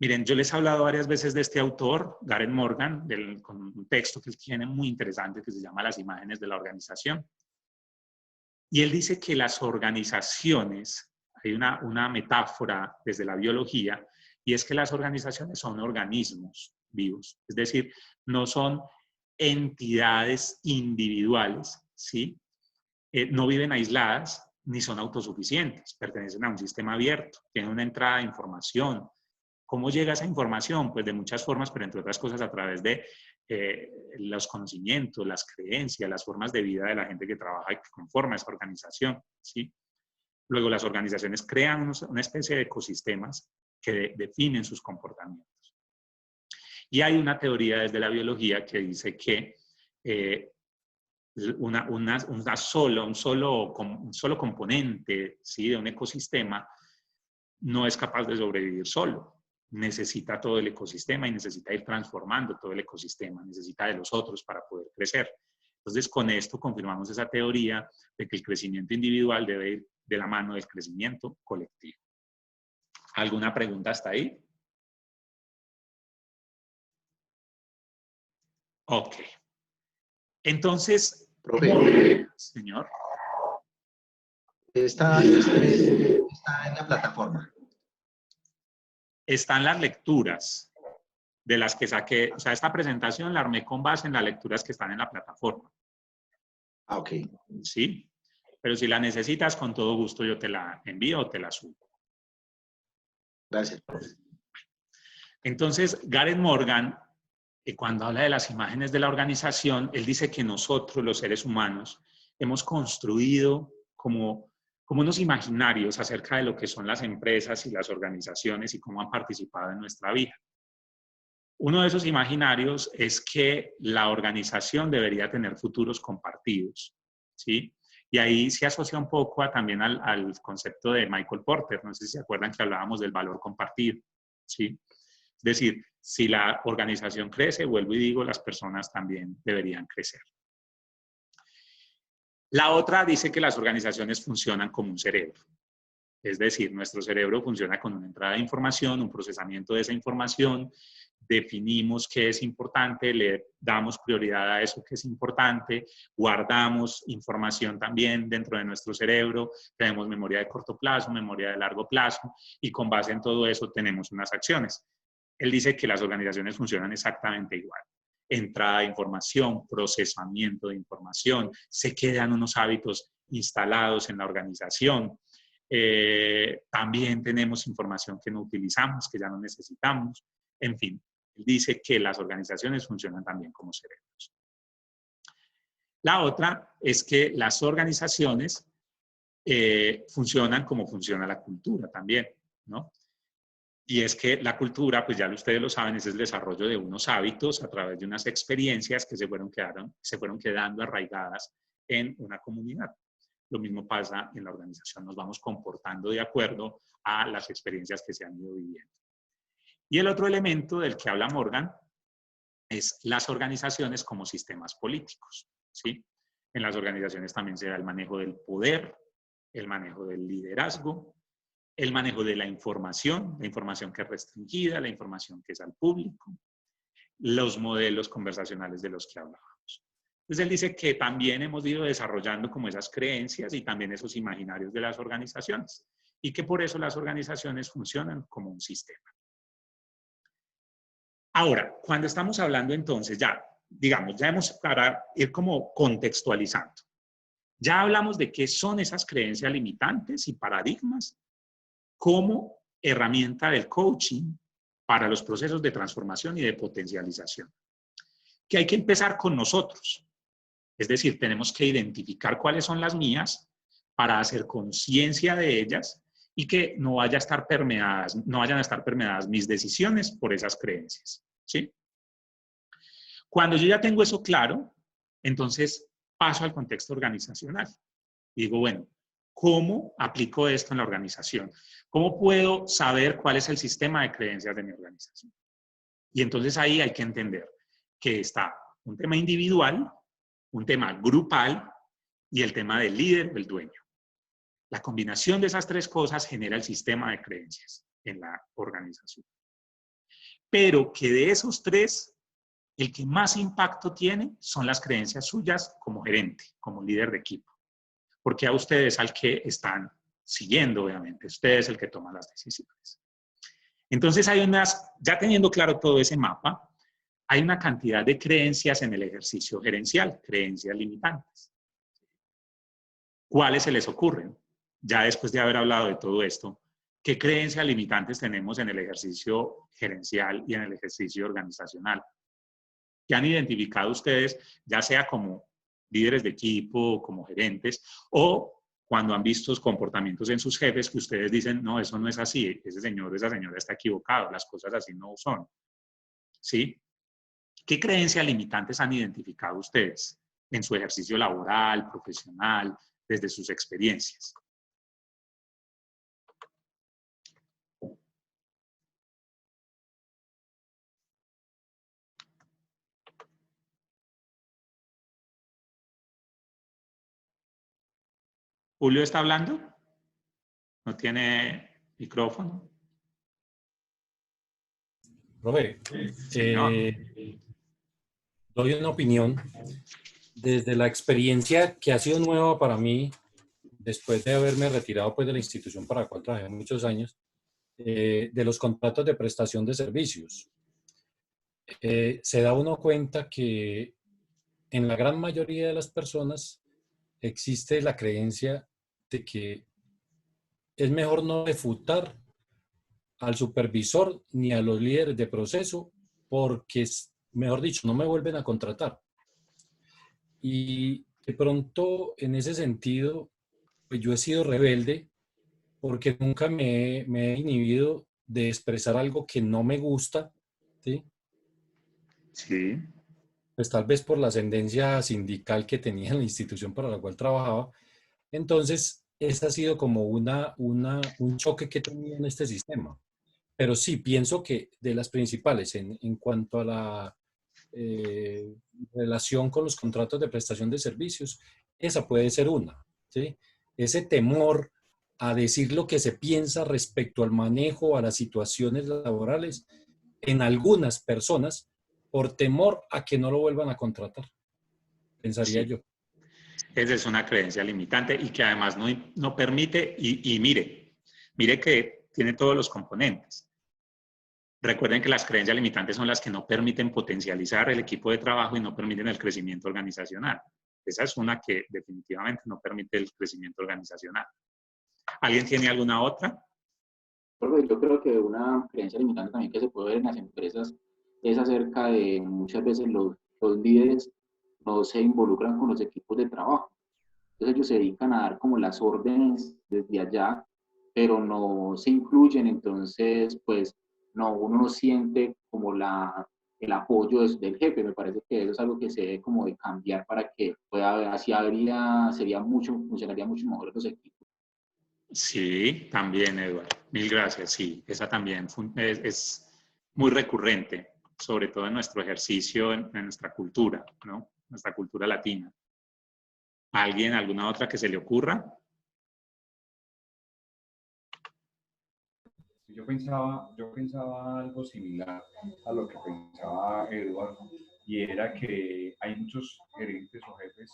Miren, yo les he hablado varias veces de este autor, Gareth Morgan, con un texto que él tiene muy interesante que se llama Las imágenes de la organización. Y él dice que las organizaciones, hay una metáfora desde la biología, y es que las organizaciones son organismos vivos, es decir, no son entidades individuales, ¿sí? No viven aisladas ni son autosuficientes, pertenecen a un sistema abierto, tienen una entrada de información. ¿Cómo llega esa información? Pues de muchas formas, pero entre otras cosas a través de los conocimientos, las creencias, las formas de vida de la gente que trabaja y que conforma esa organización, ¿sí? Luego las organizaciones crean una especie de ecosistemas que definen sus comportamientos. Y hay una teoría desde la biología que dice que un solo componente, ¿sí?, de un ecosistema no es capaz de sobrevivir solo. Necesita todo el ecosistema y necesita ir transformando todo el ecosistema, necesita de los otros para poder crecer. Entonces, con esto confirmamos esa teoría de que el crecimiento individual debe ir de la mano del crecimiento colectivo. ¿Alguna pregunta hasta ahí? Ok. Entonces, Profe, señor. está en la plataforma. Están las lecturas de las que saqué, o sea, esta presentación la armé con base en las lecturas que están en la plataforma. Ah, ok. ¿Sí? Pero si la necesitas, con todo gusto yo te la envío o te la subo. Gracias, profe. Entonces, Gareth Morgan, cuando habla de las imágenes de la organización, él dice que nosotros, los seres humanos, hemos construido como unos imaginarios acerca de lo que son las empresas y las organizaciones y cómo han participado en nuestra vida. Uno de esos imaginarios es que la organización debería tener futuros compartidos, ¿sí? Y ahí se asocia un poco también al concepto de Michael Porter. No sé si se acuerdan que hablábamos del valor compartido, ¿sí? Es decir, si la organización crece, vuelvo y digo, las personas también deberían crecer. La otra dice que las organizaciones funcionan como un cerebro. Es decir, nuestro cerebro funciona con una entrada de información, un procesamiento de esa información, definimos qué es importante, le damos prioridad a eso que es importante, guardamos información también dentro de nuestro cerebro, tenemos memoria de corto plazo, memoria de largo plazo, y con base en todo eso tenemos unas acciones. Él dice que las organizaciones funcionan exactamente igual. Entrada de información, procesamiento de información, se quedan unos hábitos instalados en la organización. También tenemos información que no utilizamos, que ya no necesitamos. En fin, él dice que las organizaciones funcionan también como cerebros. La otra es que las organizaciones funcionan como funciona la cultura también, ¿no? Y es que la cultura, pues ya ustedes lo saben, es el desarrollo de unos hábitos a través de unas experiencias que se fueron quedando arraigadas en una comunidad. Lo mismo pasa en la organización, nos vamos comportando de acuerdo a las experiencias que se han ido viviendo. Y el otro elemento del que habla Morgan es las organizaciones como sistemas políticos, ¿sí? En las organizaciones también se da el manejo del poder, el manejo del liderazgo, el manejo de la información que es restringida, la información que es al público, los modelos conversacionales de los que hablábamos. Entonces él dice que también hemos ido desarrollando como esas creencias y también esos imaginarios de las organizaciones y que por eso las organizaciones funcionan como un sistema. Ahora, cuando estamos hablando entonces ya, digamos, ya hemos para ir como contextualizando. Ya hablamos de qué son esas creencias limitantes y paradigmas como herramienta del coaching para los procesos de transformación y de potencialización. Que hay que empezar con nosotros. Es decir, tenemos que identificar cuáles son las mías para hacer conciencia de ellas y que no vayan a estar permeadas mis decisiones por esas creencias, ¿sí? Cuando yo ya tengo eso claro, entonces paso al contexto organizacional. Y digo, bueno, ¿cómo aplico esto en la organización? ¿Cómo puedo saber cuál es el sistema de creencias de mi organización? Y entonces ahí hay que entender que está un tema individual, un tema grupal y el tema del líder, del dueño. La combinación de esas tres cosas genera el sistema de creencias en la organización. Pero que de esos tres, el que más impacto tiene son las creencias suyas como gerente, como líder de equipo. Porque a ustedes al que están siguiendo, obviamente, ustedes el que toma las decisiones. Entonces hay ya teniendo claro todo ese mapa, hay una cantidad de creencias en el ejercicio gerencial, creencias limitantes. ¿Cuáles se les ocurren? Ya después de haber hablado de todo esto, ¿qué creencias limitantes tenemos en el ejercicio gerencial y en el ejercicio organizacional? ¿Qué han identificado ustedes, ya sea como líderes de equipo, como gerentes, o cuando han visto comportamientos en sus jefes que ustedes dicen, no, eso no es así, ese señor o esa señora está equivocado, las cosas así no son? ¿Sí? ¿Qué creencias limitantes han identificado ustedes en su ejercicio laboral, profesional, desde sus experiencias? ¿Julio está hablando? ¿No tiene micrófono? Profe, Señor. doy una opinión desde la experiencia que ha sido nueva para mí, después de haberme retirado pues, de la institución para la cual trabajé muchos años, de los contratos de prestación de servicios. Se da uno cuenta que en la gran mayoría de las personas existe la creencia de que es mejor no refutar al supervisor ni a los líderes de proceso porque, mejor dicho, no me vuelven a contratar. Y de pronto, en ese sentido, pues yo he sido rebelde porque nunca me he inhibido de expresar algo que no me gusta, ¿sí? Sí. Pues tal vez por la ascendencia sindical que tenía en la institución para la cual trabajaba. Entonces, ese ha sido como un choque que he tenido en este sistema. Pero sí, pienso que de las principales en cuanto a la relación con los contratos de prestación de servicios, esa puede ser una, ¿sí? Ese temor a decir lo que se piensa respecto al manejo, a las situaciones laborales, en algunas personas, por temor a que no lo vuelvan a contratar, pensaría Sí. yo. Esa es una creencia limitante y que además no permite, y mire que tiene todos los componentes. Recuerden que las creencias limitantes son las que no permiten potencializar el equipo de trabajo y no permiten el crecimiento organizacional. Esa es una que definitivamente no permite el crecimiento organizacional. ¿Alguien tiene alguna otra? Yo creo que una creencia limitante también que se puede ver en las empresas es acerca de muchas veces los líderes no se involucran con los equipos de trabajo. Entonces ellos se dedican a dar como las órdenes desde allá, pero no se incluyen, entonces pues no, uno no siente como el apoyo del jefe. Me parece que eso es algo que se debe como de cambiar para que pueda, así funcionaría mucho mejor los equipos. Sí, también, Eduardo. Mil gracias. Sí, esa también es muy recurrente, sobre todo en nuestro ejercicio, en nuestra cultura, ¿no? Nuestra cultura latina. ¿Alguien, alguna otra que se le ocurra? Yo pensaba algo similar a lo que pensaba Eduardo, y era que hay muchos gerentes o jefes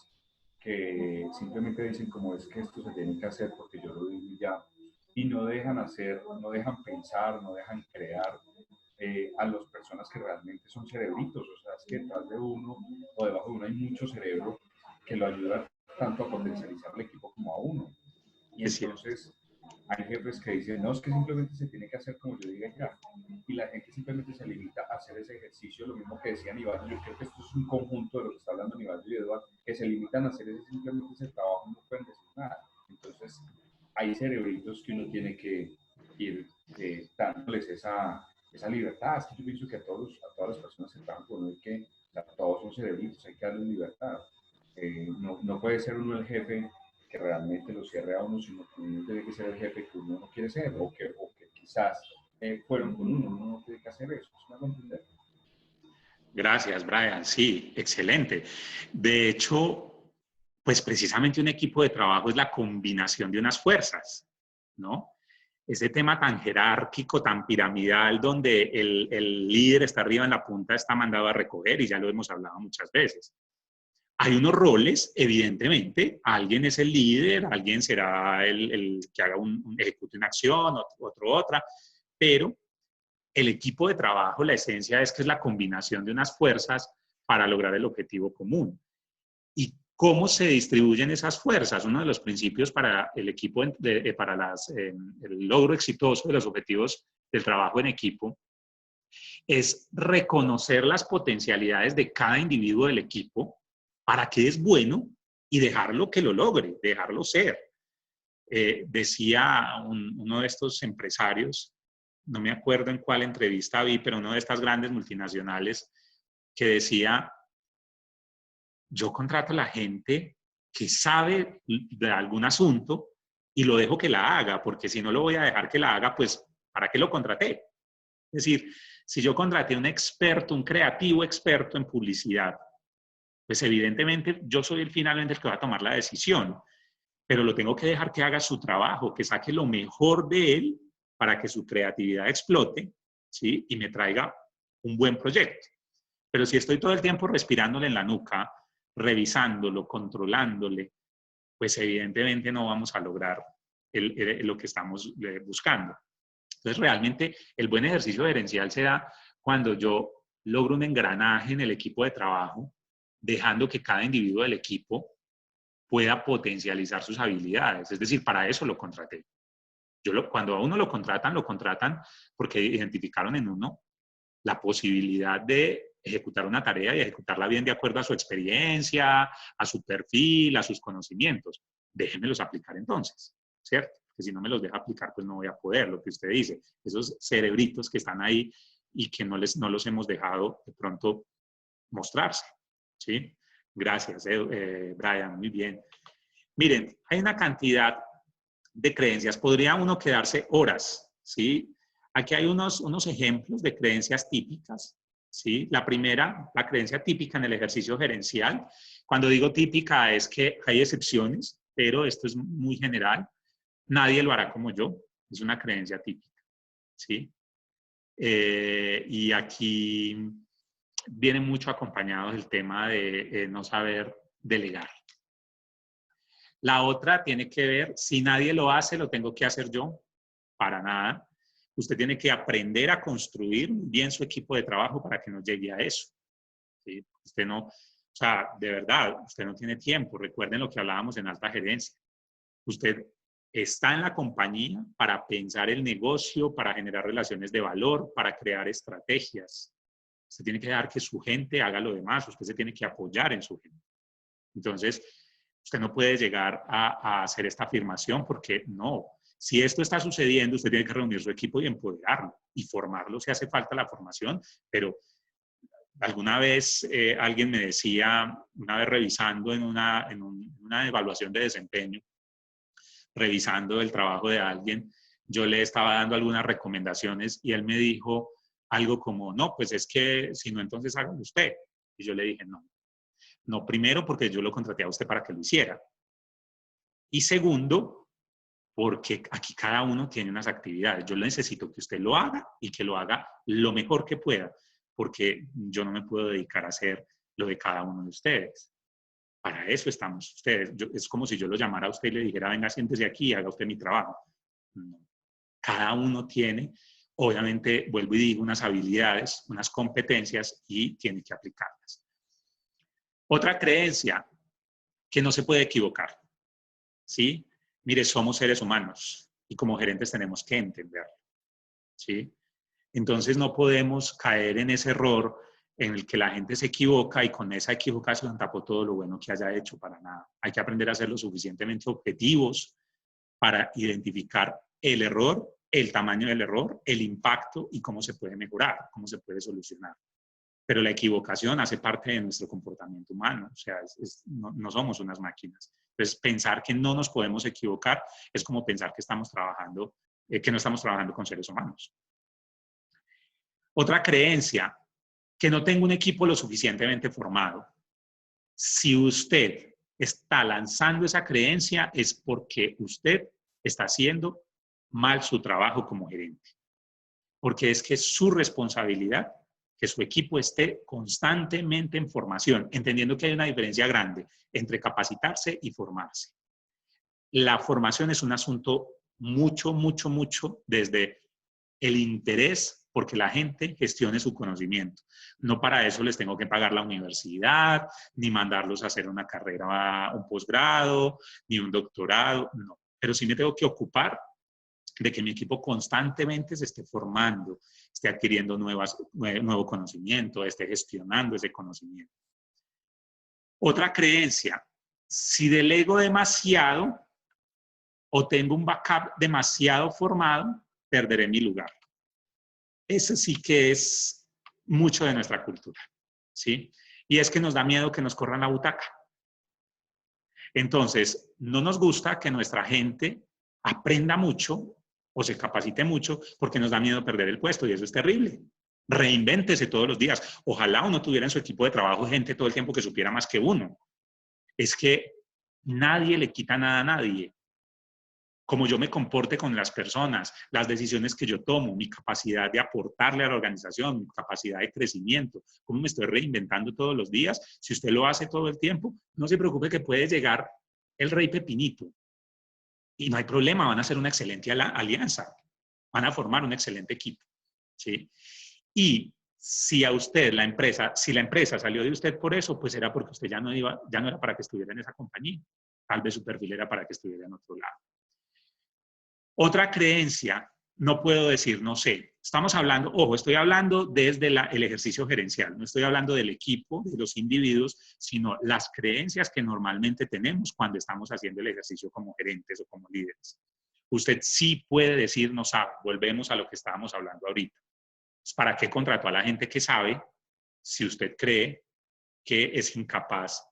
que simplemente dicen como es que esto se tiene que hacer porque yo lo digo ya, y no dejan hacer, no dejan pensar, no dejan crear a las personas que realmente son cerebritos. O sea, es que detrás de uno o debajo de uno hay mucho cerebro que lo ayuda tanto a potencializar el equipo como a uno. Y entonces hay jefes que dicen, no, es que simplemente se tiene que hacer como yo diga ya. Y la gente simplemente se limita a hacer ese ejercicio, lo mismo que decía Nivaldo. Yo creo que esto es un conjunto de lo que está hablando Nivaldo y Eduardo, que se limitan a hacer simplemente ese trabajo, no pueden decir nada. Entonces, hay cerebritos que uno tiene que ir dándoles esa libertad. Es que yo pienso que a todas las personas que trabajan con uno, que todos son cerebritos, hay que darles libertad. No puede ser uno el jefe que realmente lo cierre a uno, sino que uno tiene que ser el jefe que uno no quiere ser, o que quizás fueron con uno no tiene que hacer eso. ¿Es una entender? Gracias, Brian. Sí, excelente. De hecho, pues precisamente un equipo de trabajo es la combinación de unas fuerzas, ¿no? Ese tema tan jerárquico, tan piramidal, donde el líder está arriba en la punta, está mandado a recoger, y ya lo hemos hablado muchas veces. Hay unos roles, evidentemente, alguien es el líder, alguien será el que haga ejecute una acción, otro otra, pero el equipo de trabajo, la esencia es que es la combinación de unas fuerzas para lograr el objetivo común. ¿Y cómo se distribuyen esas fuerzas? Uno de los principios para el equipo, para el logro exitoso de los objetivos del trabajo en equipo, es reconocer las potencialidades de cada individuo del equipo, para qué es bueno, y dejarlo que lo logre, dejarlo ser. Decía uno de estos empresarios, no me acuerdo en cuál entrevista vi, pero uno de estas grandes multinacionales, que decía, yo contrato a la gente que sabe de algún asunto y lo dejo que la haga, porque si no lo voy a dejar que la haga, pues, ¿para qué lo contraté? Es decir, si yo contraté a un experto, un creativo experto en publicidad, pues evidentemente yo soy finalmente el que va a tomar la decisión, pero lo tengo que dejar que haga su trabajo, que saque lo mejor de él para que su creatividad explote, ¿sí? Y me traiga un buen proyecto. Pero si estoy todo el tiempo respirándole en la nuca, revisándolo, controlándole, pues evidentemente no vamos a lograr lo que estamos buscando. Entonces, realmente el buen ejercicio gerencial se da cuando yo logro un engranaje en el equipo de trabajo, dejando que cada individuo del equipo pueda potencializar sus habilidades. Es decir, para eso lo contraté. Cuando a uno lo contratan porque identificaron en uno la posibilidad de ejecutar una tarea y ejecutarla bien de acuerdo a su experiencia, a su perfil, a sus conocimientos. Déjenmelos aplicar entonces, ¿cierto? Porque si no me los deja aplicar, pues no voy a poder, lo que usted dice. Esos cerebritos que están ahí y que no los hemos dejado de pronto mostrarse, ¿sí? Gracias, Brian, muy bien. Miren, hay una cantidad de creencias. Podría uno quedarse horas, ¿sí? Aquí hay unos ejemplos de creencias típicas, ¿sí? La primera, la creencia típica en el ejercicio gerencial. Cuando digo típica es que hay excepciones, pero esto es muy general. Nadie lo hará como yo. Es una creencia típica, ¿sí? Y aquí viene mucho acompañado del tema de no saber delegar. La otra tiene que ver, si nadie lo hace, lo tengo que hacer yo. Para nada. Usted tiene que aprender a construir bien su equipo de trabajo para que no llegue a eso, ¿sí? Usted no, o sea, de verdad, usted no tiene tiempo. Recuerden lo que hablábamos en alta gerencia. Usted está en la compañía para pensar el negocio, para generar relaciones de valor, para crear estrategias. Usted tiene que dejar que su gente haga lo demás. Usted se tiene que apoyar en su gente. Entonces, usted no puede llegar a hacer esta afirmación porque no. Si esto está sucediendo, usted tiene que reunir su equipo y empoderarlo y formarlo si hace falta la formación, pero alguna vez alguien me decía, una vez revisando en una evaluación de desempeño, revisando el trabajo de alguien, yo le estaba dando algunas recomendaciones y él me dijo algo como, no, pues es que si no, entonces hágalo usted. Y yo le dije, no. No, primero porque yo lo contraté a usted para que lo hiciera. Y segundo, porque aquí cada uno tiene unas actividades. Yo necesito que usted lo haga y que lo haga lo mejor que pueda, porque yo no me puedo dedicar a hacer lo de cada uno de ustedes. Para eso estamos ustedes. Es como si yo lo llamara a usted y le dijera, venga, siéntese aquí y haga usted mi trabajo. No. Cada uno tiene, obviamente, vuelvo y digo, unas habilidades, unas competencias y tiene que aplicarlas. Otra creencia, que no se puede equivocar, ¿sí? Mire, somos seres humanos y como gerentes tenemos que entenderlo, ¿sí? Entonces no podemos caer en ese error en el que la gente se equivoca y con esa equivocación tapó todo lo bueno que haya hecho, para nada. Hay que aprender a ser lo suficientemente objetivos para identificar el error, el tamaño del error, el impacto y cómo se puede mejorar, cómo se puede solucionar. Pero la equivocación hace parte de nuestro comportamiento humano, o sea, no somos unas máquinas. Entonces, pensar que no nos podemos equivocar es como pensar que estamos trabajando, que no estamos trabajando con seres humanos. Otra creencia, que no tengo un equipo lo suficientemente formado. Si usted está lanzando esa creencia es porque usted está haciendo mal su trabajo como gerente. Porque es que es su responsabilidad que su equipo esté constantemente en formación, entendiendo que hay una diferencia grande entre capacitarse y formarse. La formación es un asunto mucho desde el interés porque la gente gestione su conocimiento. No para eso les tengo que pagar la universidad, ni mandarlos a hacer una carrera, un posgrado, ni un doctorado, no. Pero sí me tengo que ocupar de que mi equipo constantemente se esté formando, esté adquiriendo nuevo conocimiento, esté gestionando ese conocimiento. Otra creencia, si delego demasiado o tengo un backup demasiado formado, perderé mi lugar. Eso sí que es mucho de nuestra cultura, ¿sí? Y es que nos da miedo que nos corran la butaca. Entonces, no nos gusta que nuestra gente aprenda mucho o se capacite mucho porque nos da miedo perder el puesto y eso es terrible. Reinvéntese todos los días. Ojalá uno tuviera en su equipo de trabajo gente todo el tiempo que supiera más que uno. Es que nadie le quita nada a nadie. Como yo me comporte con las personas, las decisiones que yo tomo, mi capacidad de aportarle a la organización, mi capacidad de crecimiento, cómo me estoy reinventando todos los días. Si usted lo hace todo el tiempo, no se preocupe que puede llegar el rey Pepinito. Y no hay problema, van a hacer una excelente alianza, van a formar un excelente equipo, ¿sí? Y si a usted, si la empresa salió de usted por eso, pues era porque usted ya no era para que estuviera en esa compañía. Tal vez su perfil era para que estuviera en otro lado. Otra creencia, no puedo decir, no sé. Estamos hablando, ojo, estoy hablando desde el ejercicio gerencial, no estoy hablando del equipo, de los individuos, sino las creencias que normalmente tenemos cuando estamos haciendo el ejercicio como gerentes o como líderes. Usted sí puede decir, no sabe. Volvemos a lo que estábamos hablando ahorita. ¿Para qué contrató a la gente que sabe si usted cree que es incapaz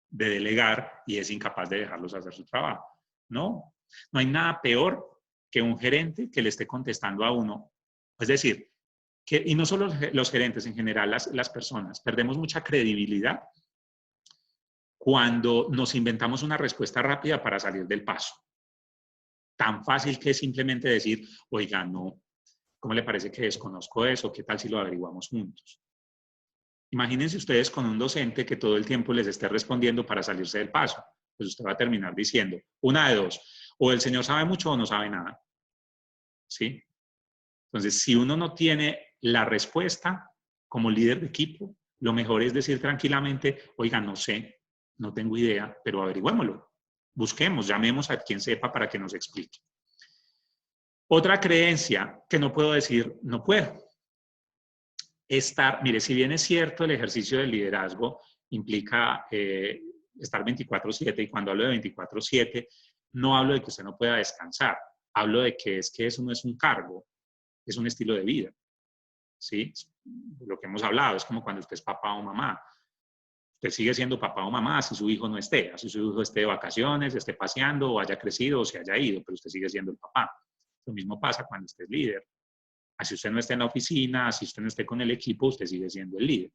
de delegar y es incapaz de dejarlos hacer su trabajo? No, no hay nada peor que un gerente que le esté contestando a uno. Es decir, y no solo los gerentes, en general las personas, perdemos mucha credibilidad cuando nos inventamos una respuesta rápida para salir del paso. Tan fácil que es simplemente decir, oiga, no, ¿cómo le parece que desconozco eso? ¿Qué tal si lo averiguamos juntos? Imagínense ustedes con un docente que todo el tiempo les esté respondiendo para salirse del paso. Pues usted va a terminar diciendo, una de dos, o el señor sabe mucho o no sabe nada. ¿Sí? Entonces, si uno no tiene la respuesta como líder de equipo, lo mejor es decir tranquilamente, oiga, no sé, no tengo idea, pero averigüémoslo. Busquemos, llamemos a quien sepa para que nos explique. Otra creencia que no puedo decir, no puedo. Mire, si bien es cierto, el ejercicio del liderazgo implica estar 24/7, y cuando hablo de 24/7, no hablo de que usted no pueda descansar, hablo de que eso no es un cargo, es un estilo de vida, ¿sí? lo que hemos hablado, es como cuando usted es papá o mamá. Usted sigue siendo papá o mamá si su hijo no esté, si su hijo esté de vacaciones, esté paseando o haya crecido o se haya ido, pero usted sigue siendo el papá. Lo mismo pasa cuando usted es líder. Así usted no esté en la oficina, así usted no esté con el equipo, usted sigue siendo el líder,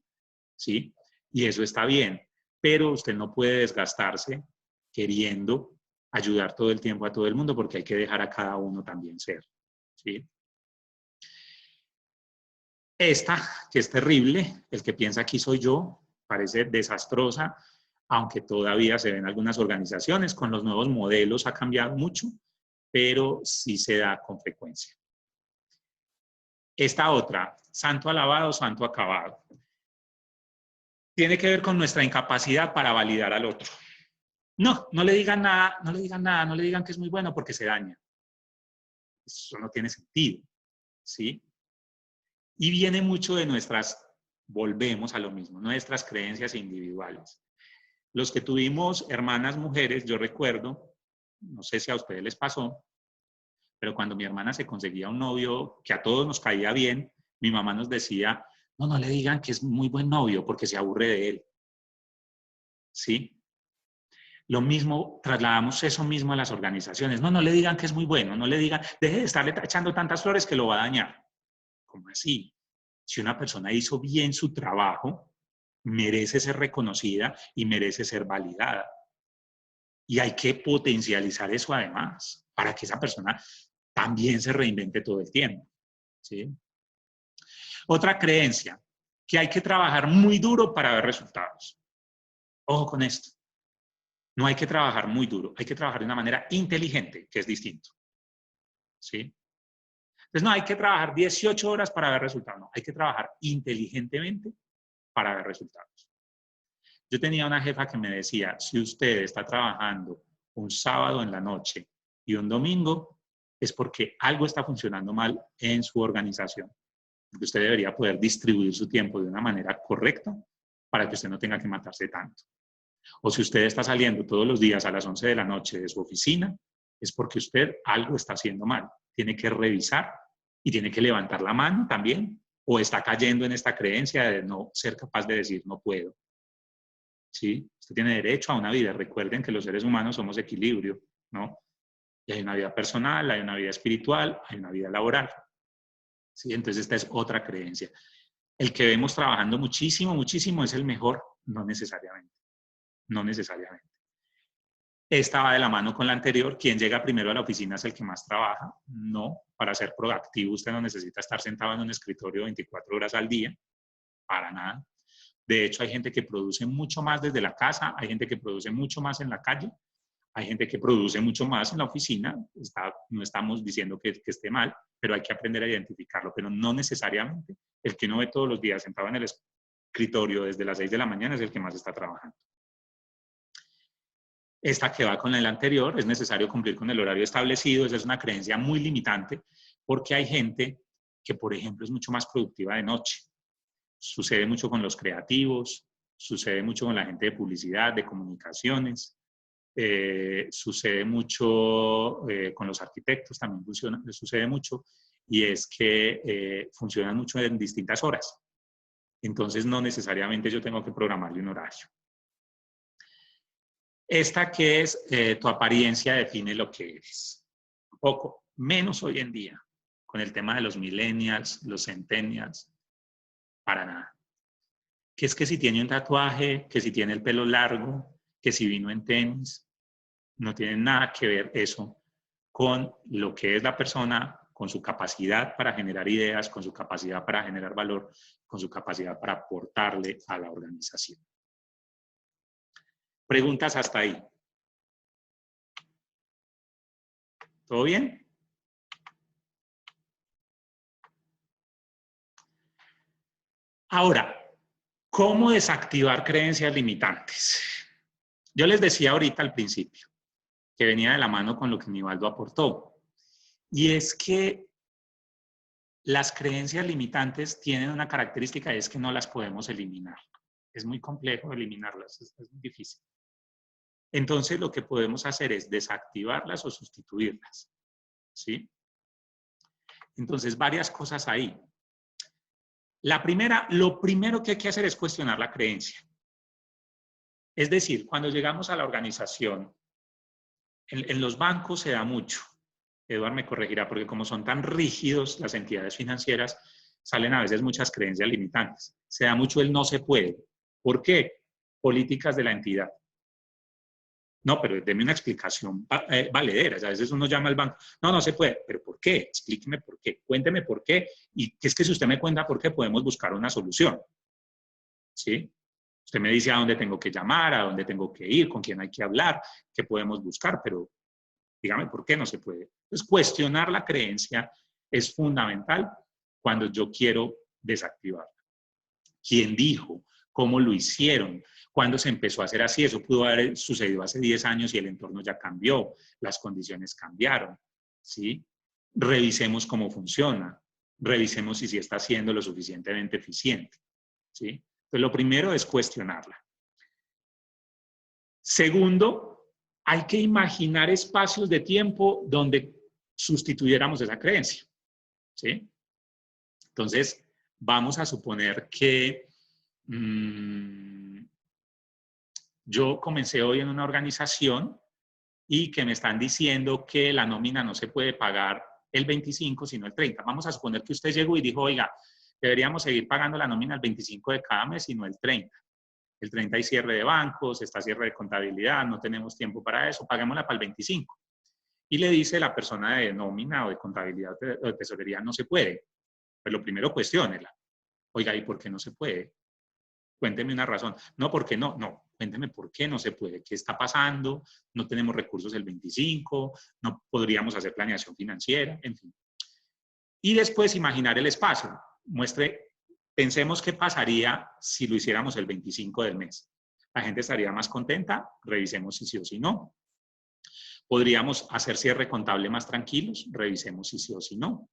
¿sí? Y eso está bien, pero usted no puede desgastarse queriendo ayudar todo el tiempo a todo el mundo porque hay que dejar a cada uno también ser, ¿sí? Esta, que es terrible, el que piensa aquí soy yo, parece desastrosa, aunque todavía se ven algunas organizaciones, con los nuevos modelos ha cambiado mucho, pero sí se da con frecuencia. Esta otra, santo alabado, santo acabado. Tiene que ver con nuestra incapacidad para validar al otro. No, no le digan nada, no le digan nada, no le digan que es muy bueno porque se daña. Eso no tiene sentido, ¿sí? Y viene mucho de nuestras, volvemos a lo mismo, nuestras creencias individuales. Los que tuvimos hermanas mujeres, yo recuerdo, no sé si a ustedes les pasó, pero cuando mi hermana se conseguía un novio que a todos nos caía bien, mi mamá nos decía, no, no le digan que es muy buen novio porque se aburre de él. ¿Sí? Lo mismo, trasladamos eso mismo a las organizaciones. No, no le digan que es muy bueno, no le digan, deje de estarle echando tantas flores que lo va a dañar. ¿Cómo así? Si una persona hizo bien su trabajo, merece ser reconocida y merece ser validada. Y hay que potencializar eso además, para que esa persona también se reinvente todo el tiempo. ¿Sí? Otra creencia, que hay que trabajar muy duro para ver resultados. Ojo con esto. No hay que trabajar muy duro, hay que trabajar de una manera inteligente, que es distinto. ¿Sí? Entonces, no hay que trabajar 18 horas para ver resultados, no, hay que trabajar inteligentemente para ver resultados. Yo tenía una jefa que me decía, si usted está trabajando un sábado en la noche y un domingo, es porque algo está funcionando mal en su organización. Porque usted debería poder distribuir su tiempo de una manera correcta para que usted no tenga que matarse tanto. O si usted está saliendo todos los días a las 11 de la noche de su oficina, es porque usted algo está haciendo mal. Tiene que revisar y tiene que levantar la mano también, o está cayendo en esta creencia de no ser capaz de decir no puedo. ¿Sí? Usted tiene derecho a una vida. Recuerden que los seres humanos somos equilibrio, ¿no? Y hay una vida personal, hay una vida espiritual, hay una vida laboral. ¿Sí? Entonces esta es otra creencia. El que vemos trabajando muchísimo, muchísimo es el mejor, no necesariamente. No necesariamente. Esta va de la mano con la anterior. Quien llega primero a la oficina es el que más trabaja. No, para ser proactivo usted no necesita estar sentado en un escritorio 24 horas al día, para nada. De hecho, hay gente que produce mucho más desde la casa, hay gente que produce mucho más en la calle, hay gente que produce mucho más en la oficina. No estamos diciendo que esté mal, pero hay que aprender a identificarlo. Pero no necesariamente el que uno ve todos los días sentado en el escritorio desde las 6 de la mañana es el que más está trabajando. Esta que va con el anterior, es necesario cumplir con el horario establecido. Esa es una creencia muy limitante porque hay gente que, por ejemplo, es mucho más productiva de noche. Sucede mucho con los creativos, sucede mucho con la gente de publicidad, de comunicaciones, sucede mucho con los arquitectos, también sucede mucho, y es que funcionan mucho en distintas horas. Entonces, no necesariamente yo tengo que programarle un horario. Esta que es tu apariencia define lo que eres. Un poco menos hoy en día, con el tema de los millennials, los centennials, para nada. Que es que si tiene un tatuaje, que si tiene el pelo largo, que si vino en tenis, no tiene nada que ver eso con lo que es la persona, con su capacidad para generar ideas, con su capacidad para generar valor, con su capacidad para aportarle a la organización. Preguntas hasta ahí. ¿Todo bien? Ahora, ¿cómo desactivar creencias limitantes? Yo les decía ahorita al principio, que venía de la mano con lo que Nivaldo aportó. Y es que las creencias limitantes tienen una característica, y es que no las podemos eliminar. Es muy complejo eliminarlas, es muy difícil. Entonces, lo que podemos hacer es desactivarlas o sustituirlas. ¿Sí? Entonces, varias cosas ahí. Lo primero que hay que hacer es cuestionar la creencia. Es decir, cuando llegamos a la organización, en los bancos se da mucho. Eduard me corregirá, porque como son tan rígidos las entidades financieras, salen a veces muchas creencias limitantes. Se da mucho el no se puede. ¿Por qué? Políticas de la entidad. No, pero deme una explicación valedera. A veces uno llama al banco, no, no se puede. ¿Pero por qué? Explíqueme por qué. Cuénteme por qué. Y es que si usted me cuenta por qué, podemos buscar una solución. ¿Sí? Usted me dice a dónde tengo que llamar, a dónde tengo que ir, con quién hay que hablar, qué podemos buscar, pero dígame por qué no se puede. Entonces, cuestionar la creencia es fundamental cuando yo quiero desactivarla. ¿Quién dijo? ¿Cómo lo hicieron? ¿Cuándo se empezó a hacer así? Eso pudo haber sucedido hace 10 años y el entorno ya cambió, las condiciones cambiaron, ¿sí? Revisemos cómo funciona, revisemos si está siendo lo suficientemente eficiente, ¿sí? Entonces, lo primero es cuestionarla. Segundo, hay que imaginar espacios de tiempo donde sustituyéramos esa creencia, ¿sí? Entonces, vamos a suponer que yo comencé hoy en una organización y que me están diciendo que la nómina no se puede pagar el 25, sino el 30. Vamos a suponer que usted llegó y dijo, oiga, deberíamos seguir pagando la nómina el 25 de cada mes y no el 30. El 30 hay cierre de bancos, está cierre de contabilidad, no tenemos tiempo para eso, paguémosla para el 25. Y le dice la persona de nómina o de contabilidad o de tesorería, no se puede. Pues lo primero, cuestiónela. Oiga, ¿y por qué no se puede? Cuénteme una razón. No, ¿por qué no? No, cuénteme por qué no se puede. ¿Qué está pasando? No tenemos recursos el 25, no podríamos hacer planeación financiera, en fin. Y después imaginar el espacio. Pensemos qué pasaría si lo hiciéramos el 25 del mes. La gente estaría más contenta, revisemos si sí o si no. Podríamos hacer cierre contable más tranquilos, revisemos si sí o si no.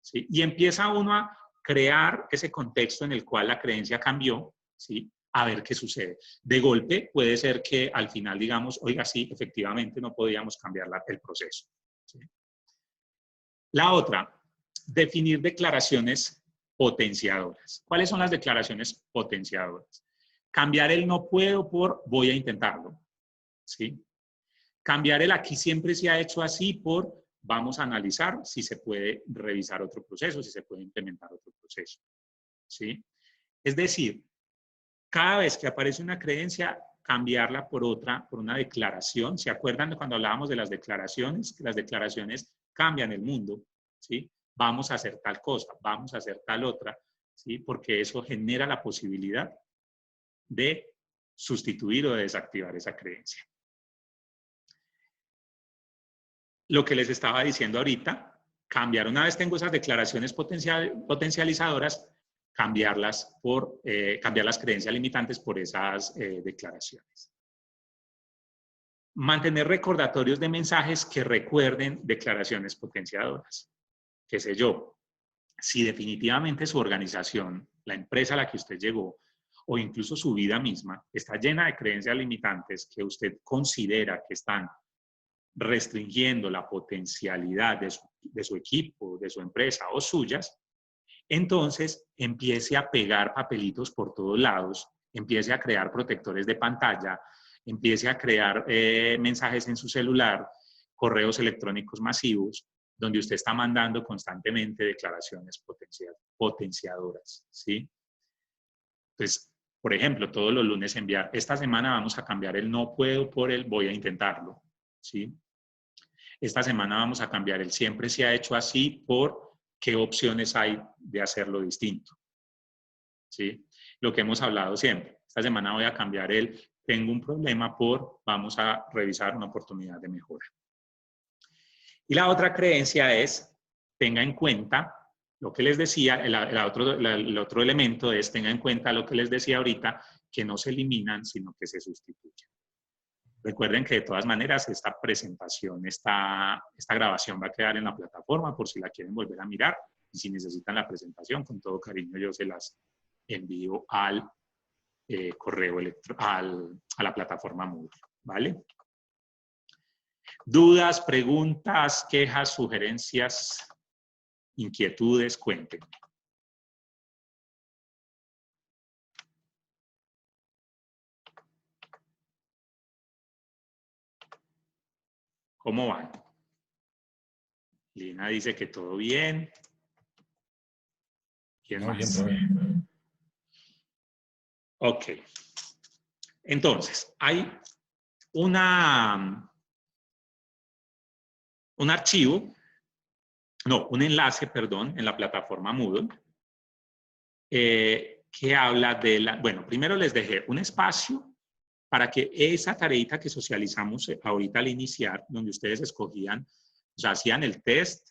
¿Sí? Y empieza uno a crear ese contexto en el cual la creencia cambió, ¿sí? A ver qué sucede. De golpe puede ser que al final digamos, oiga, sí, efectivamente no podíamos cambiar el proceso. ¿Sí? La otra, definir declaraciones potenciadoras. ¿Cuáles son las declaraciones potenciadoras? Cambiar el no puedo por voy a intentarlo. ¿Sí? Cambiar el aquí siempre se ha hecho así por vamos a analizar si se puede revisar otro proceso, si se puede implementar otro proceso. ¿Sí? Es decir, cada vez que aparece una creencia, cambiarla por otra, por una declaración. ¿Se acuerdan de cuando hablábamos de las declaraciones? Que las declaraciones cambian el mundo, ¿sí? Vamos a hacer tal cosa, vamos a hacer tal otra, ¿sí? Porque eso genera la posibilidad de sustituir o de desactivar esa creencia. Lo que les estaba diciendo ahorita, cambiar, una vez tengo esas declaraciones potencializadoras, cambiar las creencias limitantes por esas declaraciones. Mantener recordatorios de mensajes que recuerden declaraciones potenciadoras. Qué sé yo, si definitivamente su organización, la empresa a la que usted llegó, o incluso su vida misma, está llena de creencias limitantes que usted considera que están restringiendo la potencialidad de su equipo, de su empresa o suyas, entonces empiece a pegar papelitos por todos lados, empiece a crear protectores de pantalla, empiece a crear mensajes en su celular, correos electrónicos masivos, donde usted está mandando constantemente declaraciones potenciadoras, ¿sí? Entonces, por ejemplo, todos los lunes enviar, esta semana vamos a cambiar el no puedo por el voy a intentarlo, ¿sí? Esta semana vamos a cambiar el siempre se ha hecho así por qué opciones hay de hacerlo distinto, ¿sí? Lo que hemos hablado siempre. Esta semana voy a cambiar el tengo un problema por vamos a revisar una oportunidad de mejora. Y la otra creencia es tenga en cuenta lo que les decía, el otro elemento es tenga en cuenta lo que les decía ahorita, que no se eliminan, sino que se sustituyen. Recuerden que de todas maneras esta presentación, esta grabación va a quedar en la plataforma por si la quieren volver a mirar y si necesitan la presentación, con todo cariño yo se las envío al correo electrónico, a la plataforma Moodle, ¿vale? Dudas, preguntas, quejas, sugerencias, inquietudes, cuéntenme. ¿Cómo van? Lina dice que todo bien. ¿Quién más? Bien. Ok. Entonces, hay un archivo, no, un enlace, perdón, en la plataforma Moodle, que habla de la... Bueno, primero les dejé un espacio para que esa tareita que socializamos ahorita al iniciar, donde ustedes escogían, o sea, hacían el test,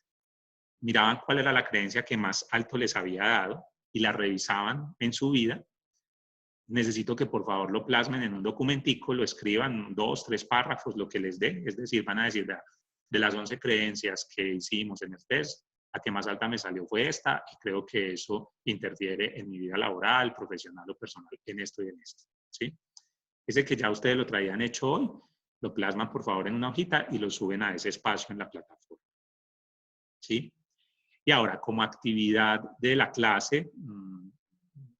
miraban cuál era la creencia que más alto les había dado y la revisaban en su vida. Necesito que por favor lo plasmen en un documentico, lo escriban 2, 3 párrafos, lo que les dé. Es decir, van a decir, de las 11 creencias que hicimos en el test, la que más alta me salió fue esta, y creo que eso interfiere en mi vida laboral, profesional o personal, en esto y en esto. ¿Sí? Ese que ya ustedes lo traían hecho hoy, lo plasman por favor en una hojita y lo suben a ese espacio en la plataforma. ¿Sí? Y ahora, como actividad de la clase,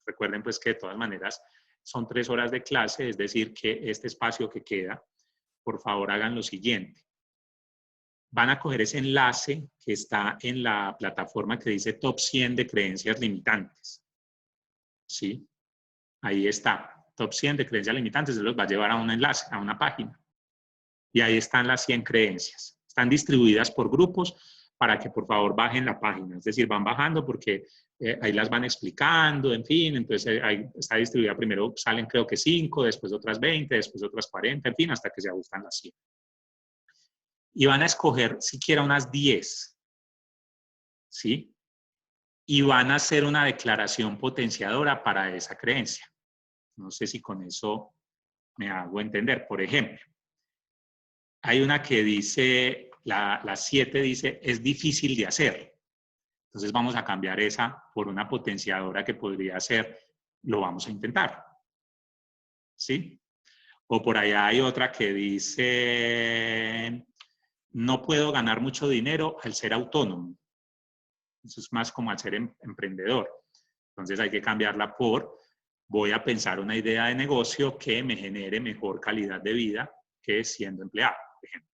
recuerden pues que de todas maneras son 3 horas de clase, es decir, que este espacio que queda, por favor hagan lo siguiente. Van a coger ese enlace que está en la plataforma que dice Top 100 de creencias limitantes. ¿Sí? Ahí está. Top 100 de creencias limitantes, se los va a llevar a un enlace, a una página. Y ahí están las 100 creencias. Están distribuidas por grupos para que por favor bajen la página. Es decir, van bajando porque ahí las van explicando, en fin. Entonces ahí está distribuida. Primero salen creo que 5, después otras 20, después otras 40, en fin, hasta que se ajustan las 100. Y van a escoger siquiera unas 10. ¿Sí? Y van a hacer una declaración potenciadora para esa creencia. No sé si con eso me hago entender. Por ejemplo, hay una que dice, la 7 dice, es difícil de hacer. Entonces vamos a cambiar esa por una potenciadora que podría ser, lo vamos a intentar. ¿Sí? O por allá hay otra que dice, no puedo ganar mucho dinero al ser autónomo. Eso es más como al ser emprendedor. Entonces hay que cambiarla por, voy a pensar una idea de negocio que me genere mejor calidad de vida que siendo empleado, por ejemplo.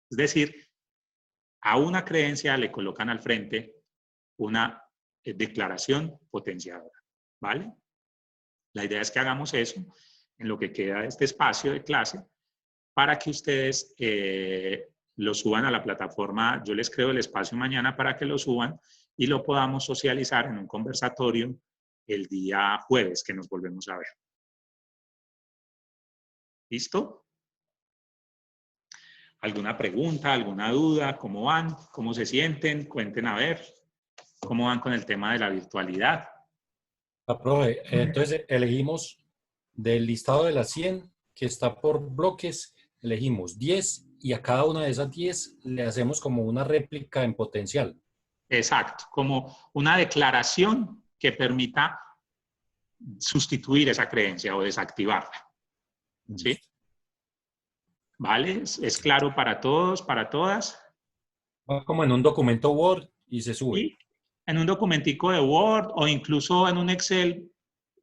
Es decir, a una creencia le colocan al frente una declaración potenciadora, ¿vale? La idea es que hagamos eso en lo que queda de este espacio de clase para que ustedes lo suban a la plataforma. Yo les creo el espacio mañana para que lo suban y lo podamos socializar en un conversatorio el día jueves que nos volvemos a ver. ¿Listo? ¿Alguna pregunta, alguna duda? ¿Cómo van? ¿Cómo se sienten? Cuenten a ver. ¿Cómo van con el tema de la virtualidad? Profe, entonces elegimos del listado de las 100 que está por bloques, elegimos 10 y a cada una de esas 10 le hacemos como una réplica en potencial. Exacto, como una declaración que permita sustituir esa creencia o desactivarla. ¿Sí? ¿Vale? ¿Es claro para todos, para todas? Va como en un documento Word y se sube. Sí, en un documentico de Word o incluso en un Excel,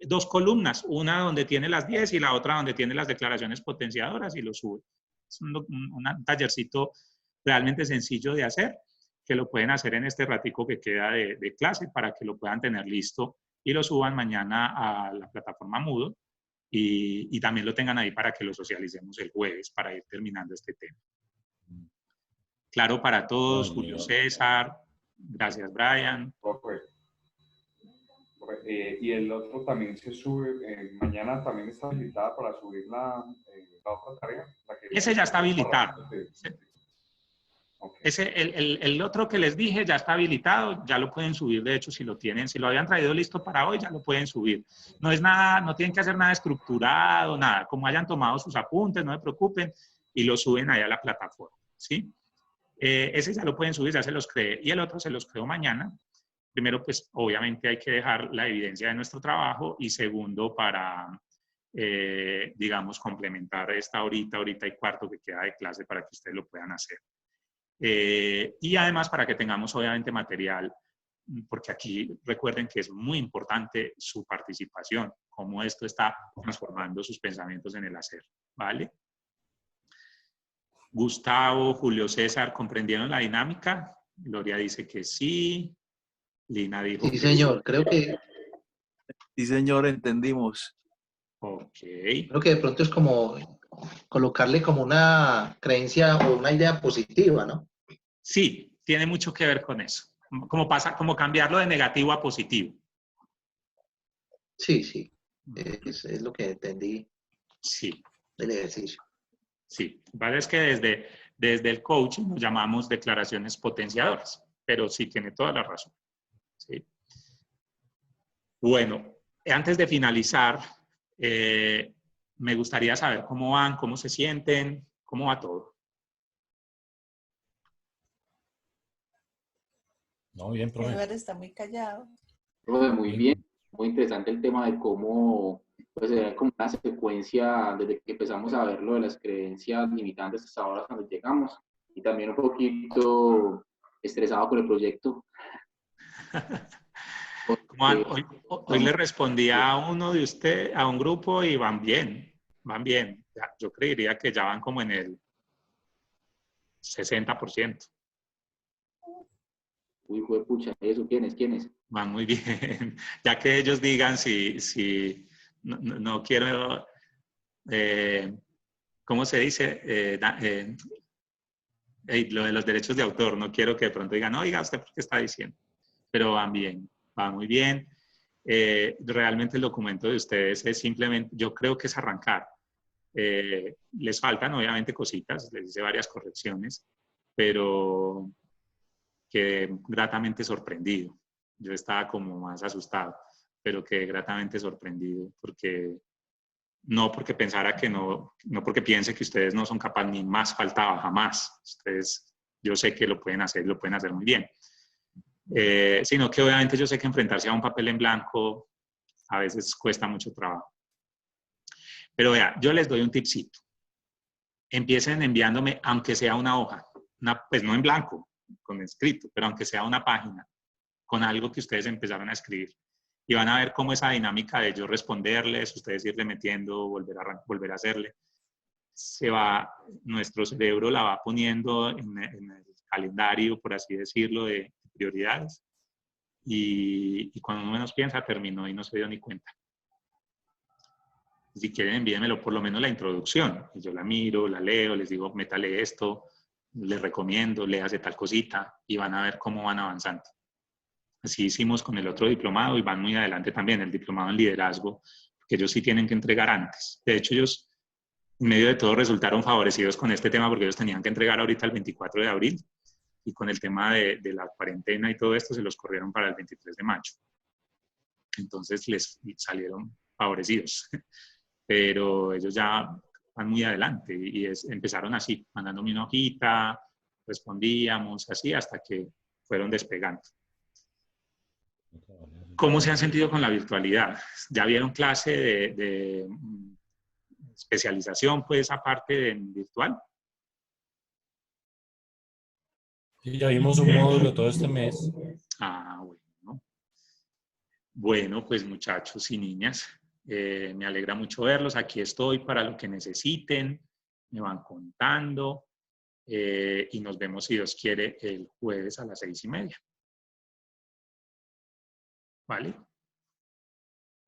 2 columnas, una donde tiene las 10 y la otra donde tiene las declaraciones potenciadoras y lo sube. Es un tallercito realmente sencillo de hacer, que lo pueden hacer en este ratico que queda de clase para que lo puedan tener listo y lo suban mañana a la plataforma Moodle y también lo tengan ahí para que lo socialicemos el jueves para ir terminando este tema. Claro para todos, Julio César. Gracias, Brian. Y el otro también se sube, mañana también está habilitada para subir la otra tarea. Ese ya está habilitado. Okay. El otro que les dije ya está habilitado, ya lo pueden subir, de hecho, si lo tienen, si lo habían traído listo para hoy, ya lo pueden subir. No es nada, no tienen que hacer nada estructurado, nada, como hayan tomado sus apuntes, no se preocupen, y lo suben ahí a la plataforma, ¿sí? Ese ya lo pueden subir, ya se los creé, y el otro se los creo mañana. Primero, pues, obviamente hay que dejar la evidencia de nuestro trabajo, y segundo, para, digamos, complementar esta horita y cuarto que queda de clase para que ustedes lo puedan hacer. Y además para que tengamos obviamente material, porque aquí recuerden que es muy importante su participación, cómo esto está transformando sus pensamientos en el hacer, ¿vale? Gustavo, Julio César, ¿comprendieron la dinámica? Gloria dice que sí. Lina dijo Sí, que señor. Sí, señor, entendimos. ok. Creo que de pronto es como colocarle como una creencia o una idea positiva, ¿no? Sí, tiene mucho que ver con eso. Como cambiarlo de negativo a positivo. Sí, sí. Es lo que entendí Sí, del ejercicio. sí. Vale, es que desde el coaching nos llamamos declaraciones potenciadoras, pero sí tiene toda la razón. Sí. Bueno, antes de finalizar, me gustaría saber cómo van, cómo se sienten, cómo va todo. No, bien, profe. Eduardo está muy callado. Profe, muy Bien. bien, muy interesante el tema de cómo, pues, era como una secuencia desde que empezamos a ver lo de las creencias limitantes hasta ahora cuando llegamos, y también un poquito estresado por el proyecto. ¿Cómo van? porque Hoy le respondí a uno de usted, a un grupo, y van bien, van bien. Yo creería que ya van como en el 60%. Uy, pucha, eso, ¿quiénes? Van muy bien. Ya que ellos digan si no quiero, ¿cómo se dice? Lo de los derechos de autor, no quiero que de pronto digan, oiga, ¿usted por qué está diciendo? Pero van bien, van muy bien. Realmente el documento de ustedes es simplemente, yo creo que es arrancar. Les faltan obviamente cositas, les hice varias correcciones, pero quedé gratamente sorprendido. Yo estaba como más asustado, pero quedé gratamente sorprendido porque pensara que no porque piense que ustedes no son capaces, ni más faltaba, jamás. Ustedes, yo sé que lo pueden hacer muy bien. Sino que obviamente yo sé que enfrentarse a un papel en blanco a veces cuesta mucho trabajo. Pero vea, yo les doy un tipcito. Empiecen enviándome, aunque sea una hoja, pues no en blanco, con escrito, pero aunque sea una página, con algo que ustedes empezaron a escribir. Y van a ver cómo esa dinámica de yo responderles, ustedes irle metiendo, volver a hacerle, nuestro cerebro la va poniendo en el calendario, por así decirlo, de prioridades. Y cuando uno menos piensa, terminó y no se dio ni cuenta. Si quieren, envíenmelo por lo menos la introducción. Y yo la miro, la leo, les digo, métale esto, les recomiendo, léase tal cosita y van a ver cómo van avanzando. Así hicimos con el otro diplomado y van muy adelante también, el diplomado en liderazgo, que ellos sí tienen que entregar antes. De hecho, ellos, en medio de todo, resultaron favorecidos con este tema porque ellos tenían que entregar ahorita el 24 de abril y con el tema de la cuarentena y todo esto se los corrieron para el 23 de mayo. Entonces les salieron favorecidos. Pero ellos ya van muy adelante y empezaron así, mandándome una hojita, respondíamos así hasta que fueron despegando. ¿Cómo se han sentido con la virtualidad? ¿Ya vieron clase de especialización, pues, aparte de virtual? Y ya vimos un módulo todo este mes. Ah, bueno. Bueno, pues muchachos y niñas, me alegra mucho verlos. Aquí estoy para lo que necesiten. Me van contando. Y nos vemos, si Dios quiere, el jueves a las 6:30. ¿Vale?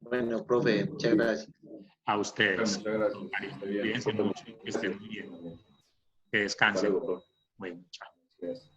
Bueno, profe, muchas gracias. A ustedes. Muchas gracias. Esté bien. Cuídense mucho, que estén muy bien. Que descansen. Hasta luego, profe. Bueno, chao. Gracias.